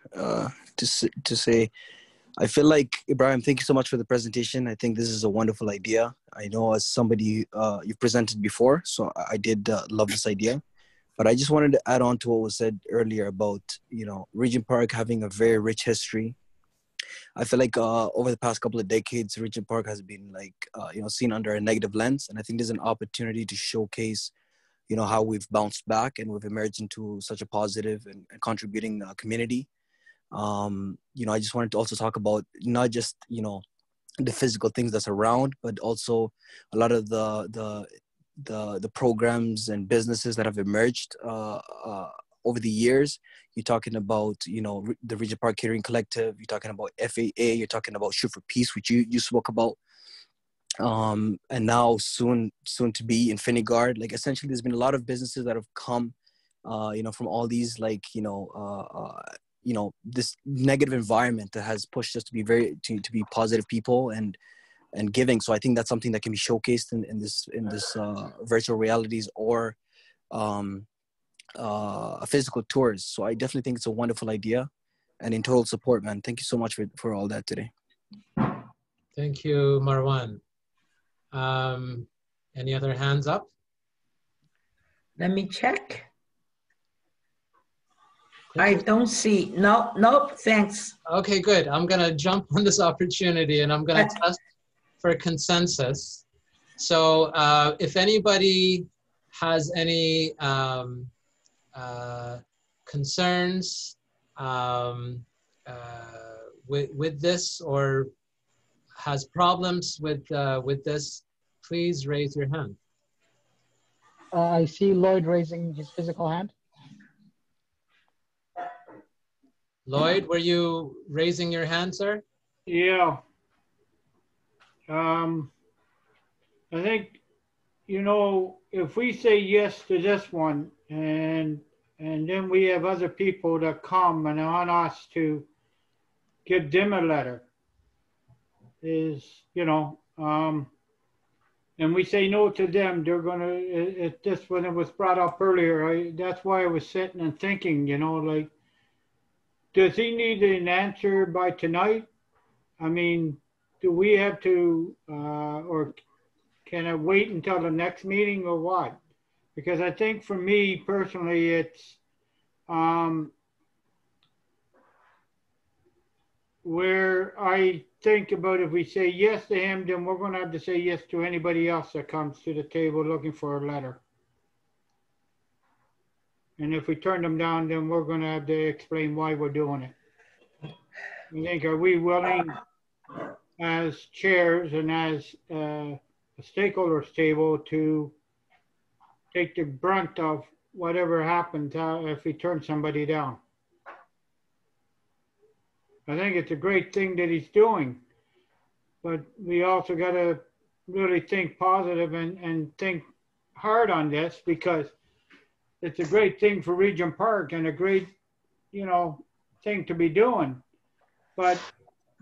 to say. I feel like, Ibrahim, thank you so much for the presentation. I think this is a wonderful idea. I know as somebody you've presented before, so I did love this idea. But I just wanted to add on to what was said earlier about, Regent Park having a very rich history. I feel like over the past couple of decades, Regent Park has been seen under a negative lens. And I think there's an opportunity to showcase, how we've bounced back and we've emerged into such a positive and contributing community. I just wanted to also talk about not just, the physical things that's around, but also a lot of the programs and businesses that have emerged over the years. You're talking about, the Regent Park Catering Collective, you're talking about FAA, you're talking about Shoot for Peace, which you spoke about. And now soon to be Infinity Guard. Like essentially there's been a lot of businesses that have come, from all these this negative environment that has pushed us to be to be positive people and giving. So I think that's something that can be showcased in this virtual realities or physical tours. So I definitely think it's a wonderful idea, and in total support, man. Thank you so much for all that today. Thank you, Marwan. Any other hands up? Let me check. I don't see. Nope, thanks. Okay, good. I'm going to jump on this opportunity and I'm going to test for consensus. So if anybody has any concerns with this or has problems with this, please raise your hand. I see Lloyd raising his physical hand. Lloyd, were you raising your hand, sir? Yeah. I think, if we say yes to this one, and and then we have other people that come and want us to give them a letter, is, you know, and we say no to them, they're gonna, it just, when it was brought up earlier, that's why I was sitting and thinking, you know, like, does he need an answer by tonight? I mean, do we have to, or can I wait until the next meeting or what? Because I think for me personally, it's where I think about if we say yes to him, then we're going to have to say yes to anybody else that comes to the table looking for a letter. And if we turn them down, then we're going to have to explain why we're doing it. I think, are we willing as chairs and as a stakeholders table to take the brunt of whatever happens if we turn somebody down? I think it's a great thing that he's doing, but we also got to really think positive and think hard on this, because it's a great thing for Regent Park and a great, you know, thing to be doing. But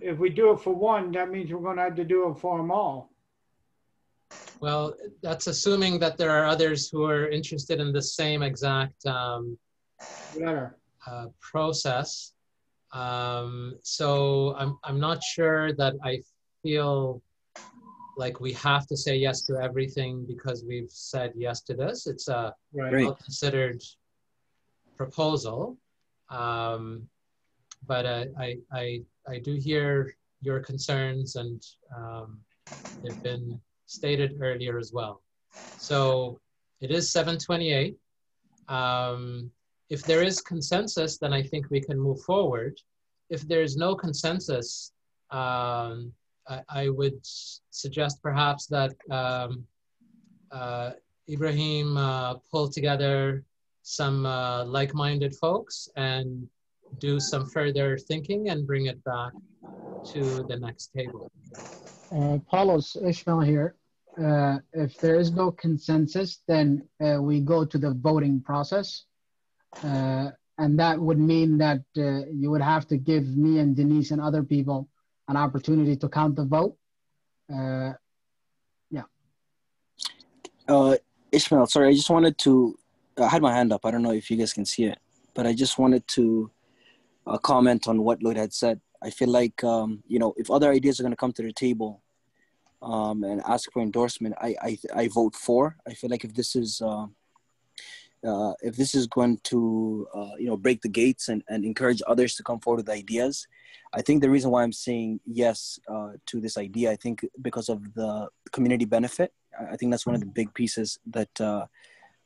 if we do it for one, that means we're going to have to do it for them all. Well, that's assuming that there are others who are interested in the same exact process. So I'm not sure that I feel like we have to say yes to everything because we've said yes to this. It's a well-considered proposal. But I do hear your concerns, and they've been stated earlier as well. So it is 7:28. If there is consensus, then I think we can move forward. If there is no consensus, I would suggest perhaps that Ibrahim pull together some like-minded folks and do some further thinking and bring it back to the next table. Paulos, Ishmael here. If there is no consensus, then we go to the voting process. And that would mean that you would have to give me and Denise and other people an opportunity to count the vote. Ishmael, sorry, I just wanted to, I had my hand up. I don't know if you guys can see it, but I just wanted to comment on what Lloyd had said. I feel like, you know, if other ideas are going to come to the table and ask for endorsement, I vote for. I feel like if this is going to, you know, break the gates and encourage others to come forward with ideas, I think the reason why I'm saying yes to this idea, I think because of the community benefit. I think that's one of the big pieces that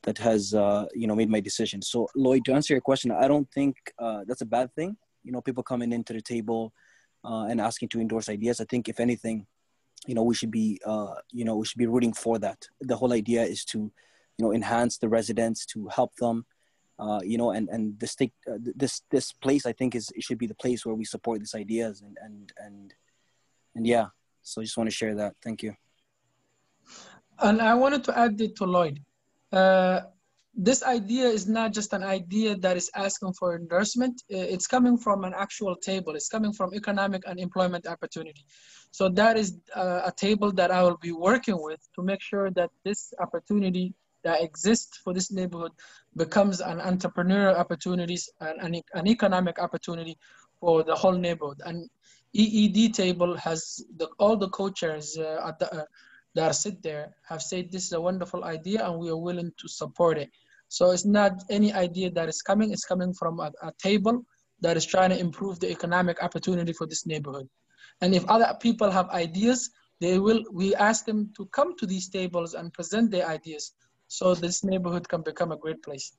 that has, you know, made my decision. So Lloyd, to answer your question, I don't think that's a bad thing. You know, people coming into the table and asking to endorse ideas. I think if anything, you know, we should be, you know, we should be rooting for that. The whole idea is to, you know, enhance the residents, to help them, you know, and the state, this place, I think it should be the place where we support these ideas and yeah. So I just want to share that. Thank you. And I wanted to add it to Lloyd. This idea is not just an idea that is asking for endorsement. It's coming from an actual table. It's coming from economic and employment opportunity. So that is a table that I will be working with to make sure that this opportunity that exists for this neighborhood becomes an entrepreneurial opportunities and an economic opportunity for the whole neighborhood. And EED table has all the co-chairs that sit there have said this is a wonderful idea and we are willing to support it. So it's not any idea that is coming, it's coming from a table that is trying to improve the economic opportunity for this neighborhood. And if other people have ideas, we ask them to come to these tables and present their ideas so this neighborhood can become a great place.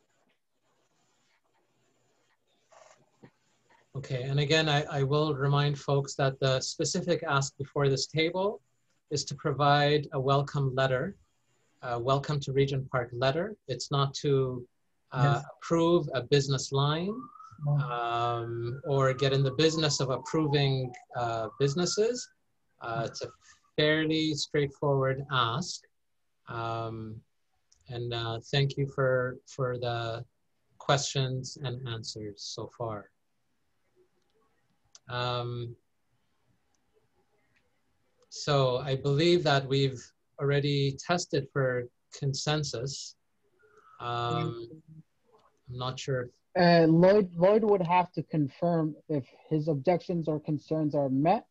Okay, and again, I will remind folks that the specific ask before this table is to provide a welcome letter, welcome to Regent Park letter. It's not to approve a business line or get in the business of approving businesses. It's a fairly straightforward ask. And thank you for the questions and answers so far. So I believe that we've already tested for consensus. I'm not sure. Lloyd would have to confirm if his objections or concerns are met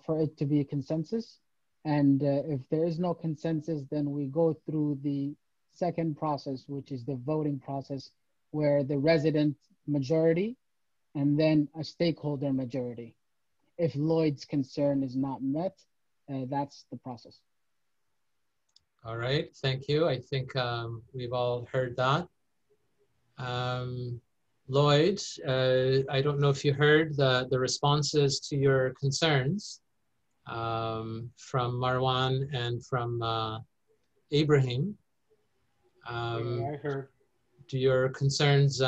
for it to be a consensus. And if there is no consensus, then we go through the second process, which is the voting process, where the resident majority and then a stakeholder majority. If Lloyd's concern is not met, that's the process. All right, thank you. I think we've all heard that. Lloyd, I don't know if you heard the responses to your concerns from Marwan and from Ibrahim. Yeah, I heard. Do your concerns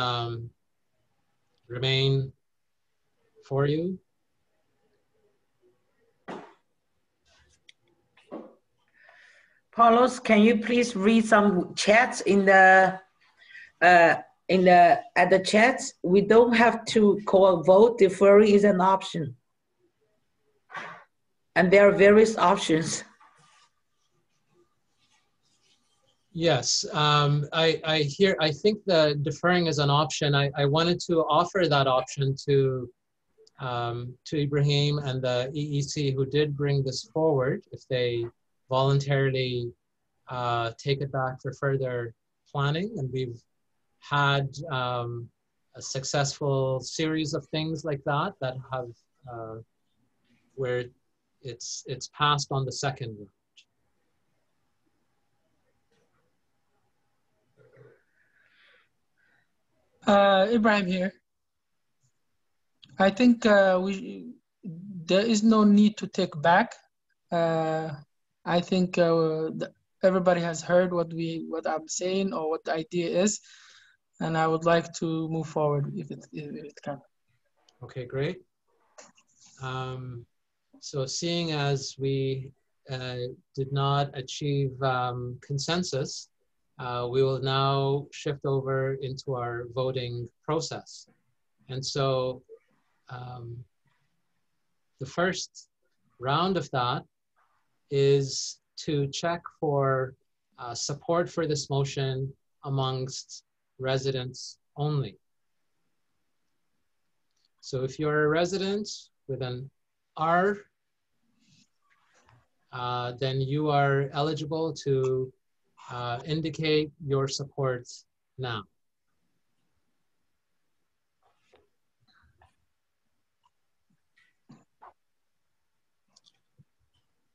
remain for you? Paulos, can you please read some chats at the chats? We don't have to call a vote. Deferring is an option. And there are various options. Yes, I think the deferring is an option. I wanted to offer that option to Ibrahim and the EEC who did bring this forward, if they voluntarily take it back for further planning. And we've had a successful series of things like that have where it's passed on the second round. Ibrahim here. I think there is no need to take back. I think everybody has heard what I'm saying or what the idea is, and I would like to move forward if it can. Okay, great. So seeing as we did not achieve consensus, we will now shift over into our voting process. And so the first round of that is to check for support for this motion amongst residents only. So if you're a resident with an R, then you are eligible to indicate your support now.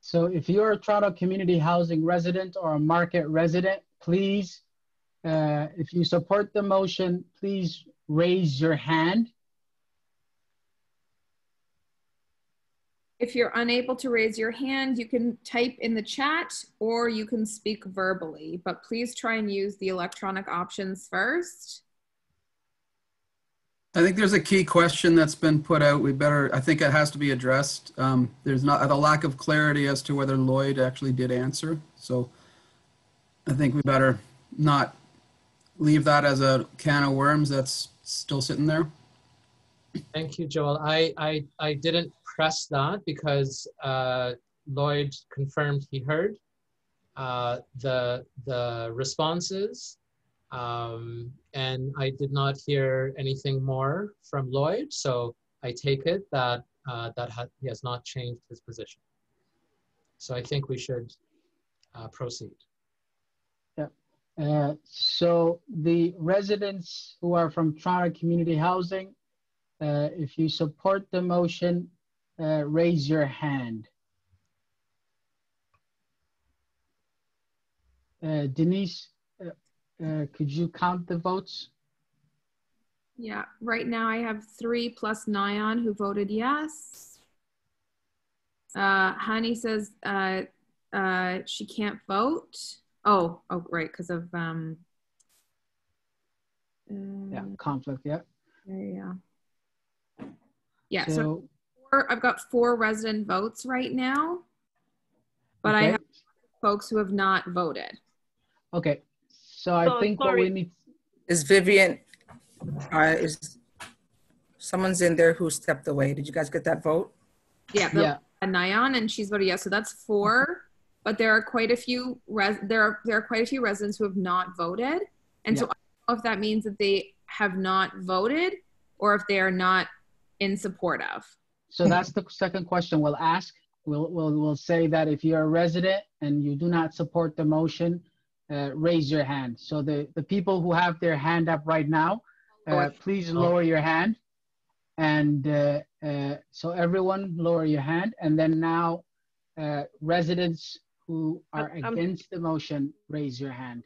So if you're a Toronto Community Housing resident or a market resident, please, if you support the motion, please raise your hand. If you're unable to raise your hand, you can type in the chat or you can speak verbally, but please try and use the electronic options first. I think there's a key question that's been put out. I think it has to be addressed. There's not a lack of clarity as to whether Lloyd actually did answer. So I think we better not leave that as a can of worms that's still sitting there. Thank you, Joel. I didn't press that because Lloyd confirmed he heard the responses, and I did not hear anything more from Lloyd, so I take it that he has not changed his position. So I think we should proceed. Yeah. So the residents who are from Toronto Community Housing, if you support the motion, raise your hand. Denise, could you count the votes? Yeah, right now I have 3 plus Nyan who voted yes. Hani says she can't vote. Oh, right, because of yeah, conflict. Yeah. Yeah. Yeah. So I've got 4 resident votes right now, but okay. I have folks who have not voted. Okay. So I think what we need. Is Vivian, is someone's in there who stepped away? Did you guys get that vote? Yeah, Yeah. Nayan, and she's voted yes. So that's 4. But there are quite a few there are quite a few residents who have not voted, and so I don't know if that means that they have not voted or if they are not in support of. So that's the second question we'll ask. We'll say that if you're a resident and you do not support the motion, raise your hand. So the people who have their hand up right now, please lower your hand. And so everyone lower your hand. And then now residents who are against the motion, raise your hand.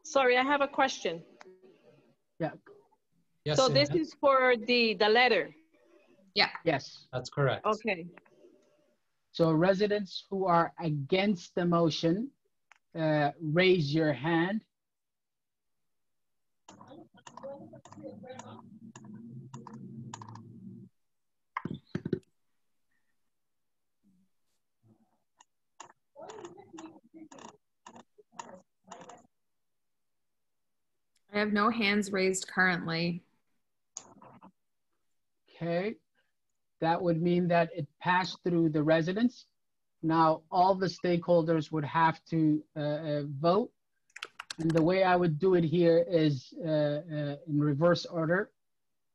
Sorry, I have a question. Yeah. Yes, So this is for the letter. Yeah. Yes. That's correct. Okay. So residents who are against the motion, raise your hand. I have no hands raised currently. Okay, that would mean that it passed through the residents. Now, all the stakeholders would have to vote. And the way I would do it here is in reverse order.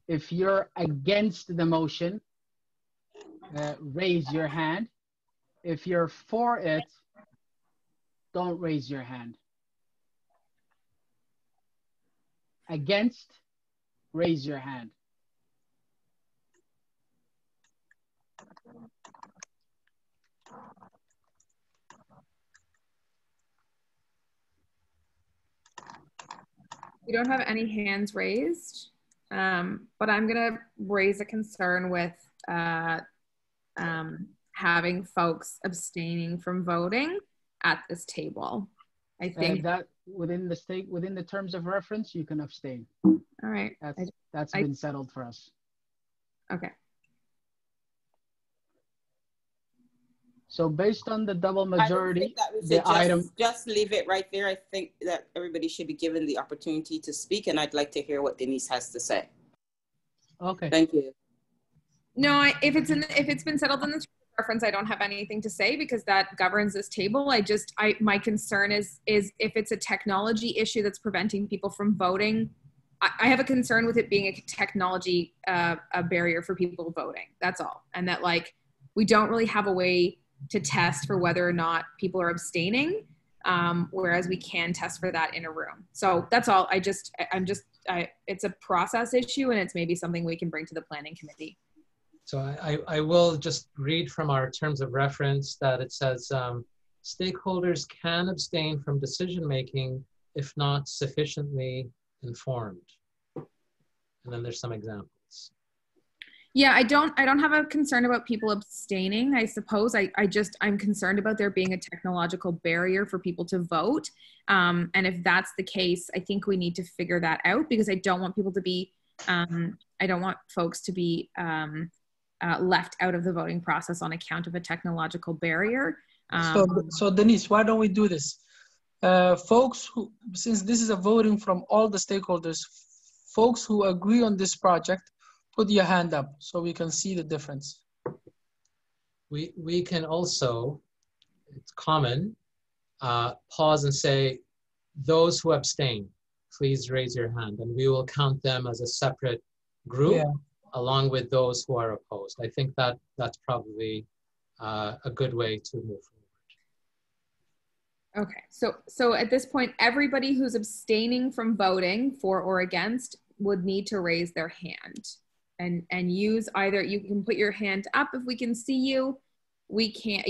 If you're against the motion, raise your hand. If you're for it, don't raise your hand. Against, raise your hand. We don't have any hands raised, but I'm gonna raise a concern with having folks abstaining from voting at this table. I think that within the terms of reference, you can abstain. All right. That's been settled for us. Okay. So based on the double majority, just leave it right there. I think that everybody should be given the opportunity to speak, and I'd like to hear what Denise has to say. Okay. Thank you. No, if it's been settled in the reference, I don't have anything to say because that governs this table. My concern is if it's a technology issue that's preventing people from voting, I have a concern with it being a technology a barrier for people voting. That's all, and that we don't really have a way to test for whether or not people are abstaining, whereas we can test for that in a room. So that's all. It's a process issue, and it's maybe something we can bring to the planning committee. So I will just read from our terms of reference that it says stakeholders can abstain from decision-making if not sufficiently informed. And then there's some examples. Yeah, I don't have a concern about people abstaining. I suppose I'm concerned about there being a technological barrier for people to vote. And if that's the case, I think we need to figure that out because I don't want people to be, I don't want folks to be left out of the voting process on account of a technological barrier. So Denise, why don't we do this? Folks who, since this is a voting from all the stakeholders, folks who agree on this project, put your hand up so we can see the difference. We can also, it's common, pause and say, those who abstain, please raise your hand, and we will count them as a separate group along with those who are opposed. I think that's probably a good way to move forward. Okay, so at this point, everybody who's abstaining from voting for or against would need to raise their hand. And use either, you can put your hand up if we can see you. You can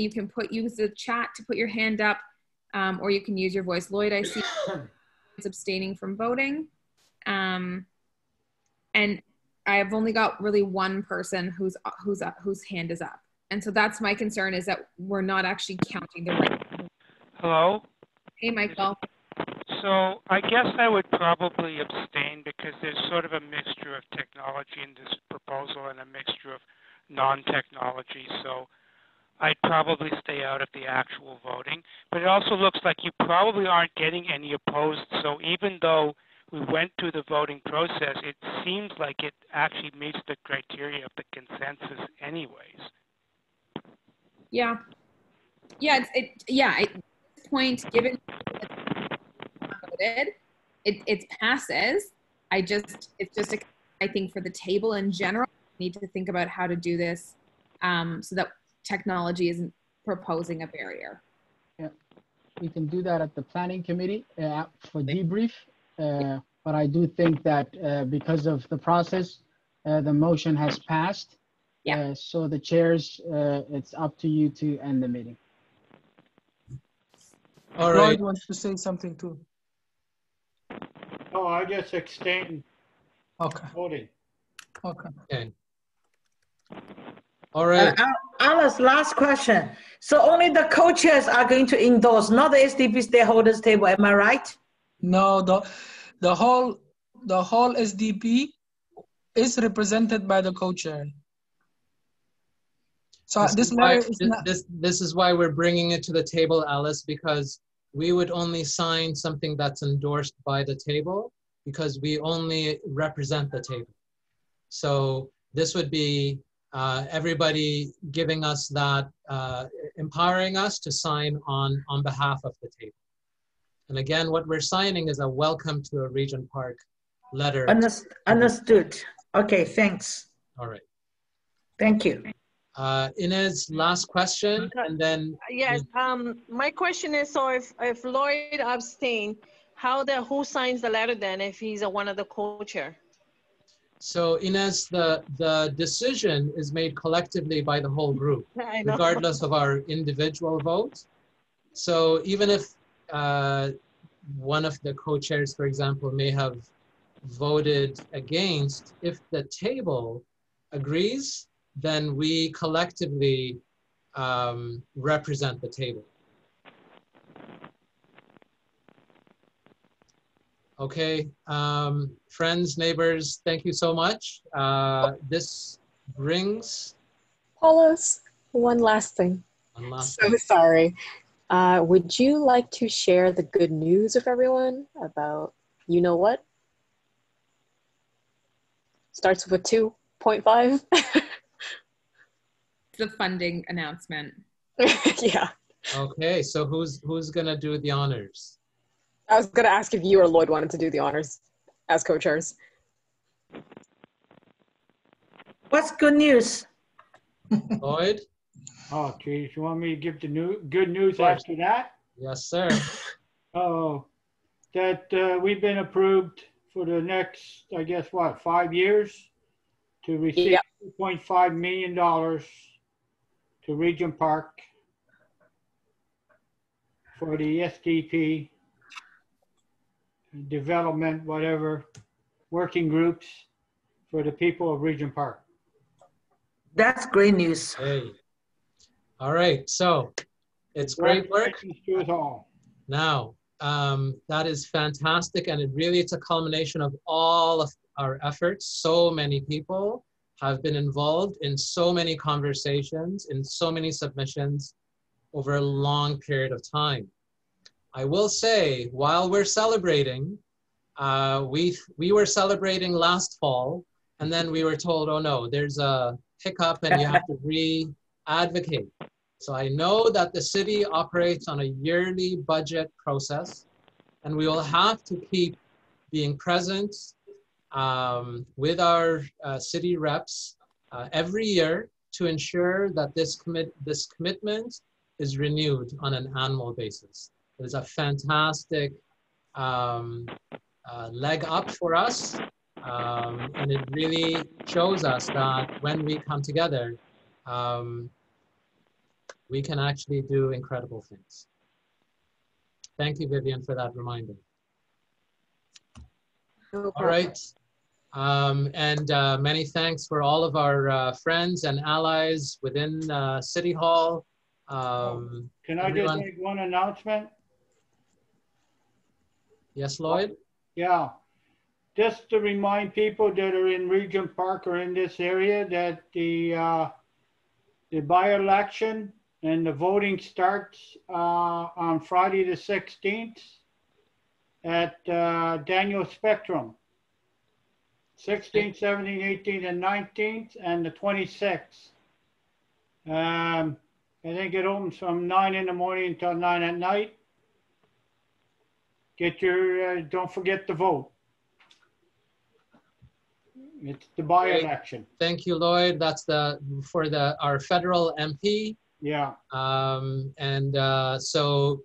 use the chat to put your hand up, or you can use your voice. Lloyd, I see is abstaining from voting. And I have only got really one person whose hand is up. And so that's my concern, is that we're not actually counting the right. Hello? Hey, Michael. So I guess I would probably abstain because there's sort of a mixture of technology in this proposal and a mixture of non-technology. So I'd probably stay out of the actual voting. But it also looks like you probably aren't getting any opposed. So even though we went through the voting process, it seems like it actually meets the criteria of the consensus anyways. Yeah. Yeah, at this point, given it passes. It's just I think for the table in general, we need to think about how to do this so that technology isn't proposing a barrier. Yeah, we can do that at the planning committee for debrief. But I do think that because of the process, the motion has passed. Yeah. So the chairs, it's up to you to end the meeting. All right. Lloyd wants to say something too. Oh, I just extend. Okay. Voting. Okay. Okay. All right. Alice, last question. So only the co-chairs are going to endorse, not the SDP Stakeholders Table. Am I right? No, the whole SDP is represented by the co-chair. So this is why we're bringing it to the table, Alice, because we would only sign something that's endorsed by the table because we only represent the table. So this would be everybody giving us that, empowering us to sign on behalf of the table. And again, what we're signing is a welcome to a Regent Park letter. Understood. Okay, thanks. All right. Thank you. Inez, last question, and then. Yes, my question is, so if Lloyd abstained, who signs the letter then if he's one of the co-chair? So Inez, the decision is made collectively by the whole group, regardless of our individual vote. So even if one of the co-chairs, for example, may have voted against, if the table agrees, then we collectively represent the table. Okay, friends, neighbors, thank you so much. This brings... Paulos, one last thing. So sorry. Would you like to share the good news with everyone about you know what? Starts with 2.5. The funding announcement. Yeah. Okay, so who's gonna do the honors? I was gonna ask if you or Lloyd wanted to do the honors as co-chairs. What's good news? Lloyd? Oh, geez, you want me to give the good news after that? Yes, sir. Oh, that we've been approved for the next, I guess, what, 5 years to receive $2.5 million to Regent Park for the SDP development, whatever, working groups for the people of Regent Park. That's great news. Hey. All right, so it's great work. To us all. Now, that is fantastic, and it's a culmination of all of our efforts. So many people have been involved in so many conversations, in so many submissions over a long period of time. I will say, while we're celebrating, we were celebrating last fall, and then we were told, oh no, there's a hiccup and you have to re-advocate. So I know that the city operates on a yearly budget process, and we will have to keep being present with our city reps every year to ensure that this commitment is renewed on an annual basis. It is a fantastic leg up for us, and it really shows us that when we come together, we can actually do incredible things. Thank you, Vivian, for that reminder. No all right. And many thanks for all of our friends and allies within City Hall. Can I just make one announcement? Yes, Lloyd? Yeah. Just to remind people that are in Regent Park or in this area that the by-election And the voting starts on Friday the 16th at Daniel Spectrum. 16th, 17th, 18th, and 19th, and the 26th. I think it opens from 9 in the morning until 9 at night. Get your, don't forget to vote. It's the by-election. Thank you, Lloyd. That's for our federal MP. Yeah. So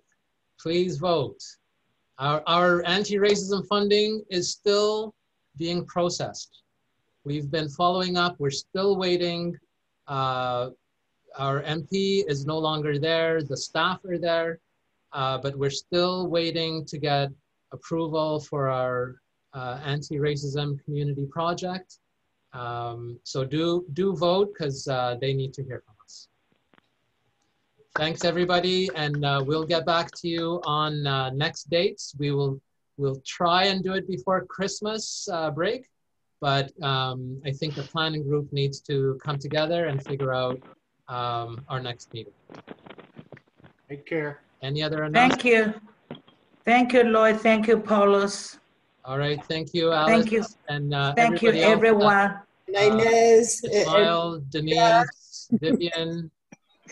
please vote. Our anti-racism funding is still being processed. We've been following up. We're still waiting. Our MP is no longer there. The staff are there, but we're still waiting to get approval for our anti-racism community project. So do vote, because they need to hear from us. Thanks, everybody, and we'll get back to you on next dates. We'll try and do it before Christmas break, but I think the planning group needs to come together and figure out our next meeting. Take care. Any other announcements? Thank you. Thank you, Lloyd. Thank you, Paulos. All right, thank you, Alice. Thank you. And thank you, everyone. Inez, Ismail, Denise, Vivian,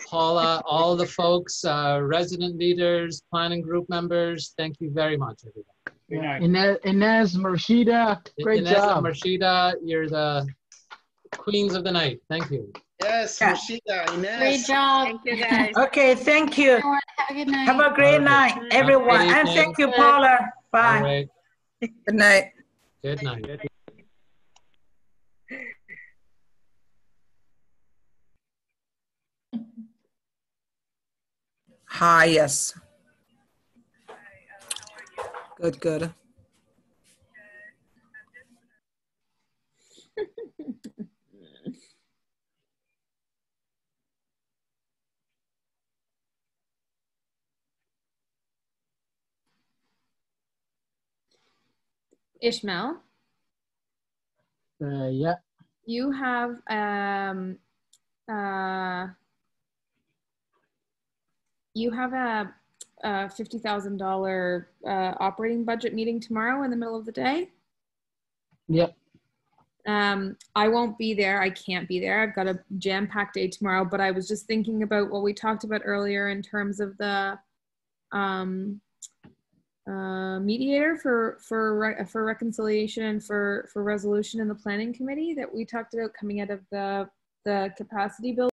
Paula, all the folks, resident leaders, planning group members, thank you very much, everyone. Inez, Marshida, great Inez job. and Marshida, you're the queens of the night. Thank you. Yes, Marshida, Inez. Great job. Thank you, guys. Okay, thank you. Have a good night. Have a great night, everyone. And thank you, Paula. Bye. All right. Good night. Good night. Hi, yes. Good, good. Ishmael, Yeah. you have a $50,000 operating budget meeting tomorrow in the middle of the day. Yep. I won't be there. I can't be there. I've got a jam-packed day tomorrow, but I was just thinking about what we talked about earlier in terms of the mediator for reconciliation and for resolution in the planning committee that we talked about coming out of the capacity building.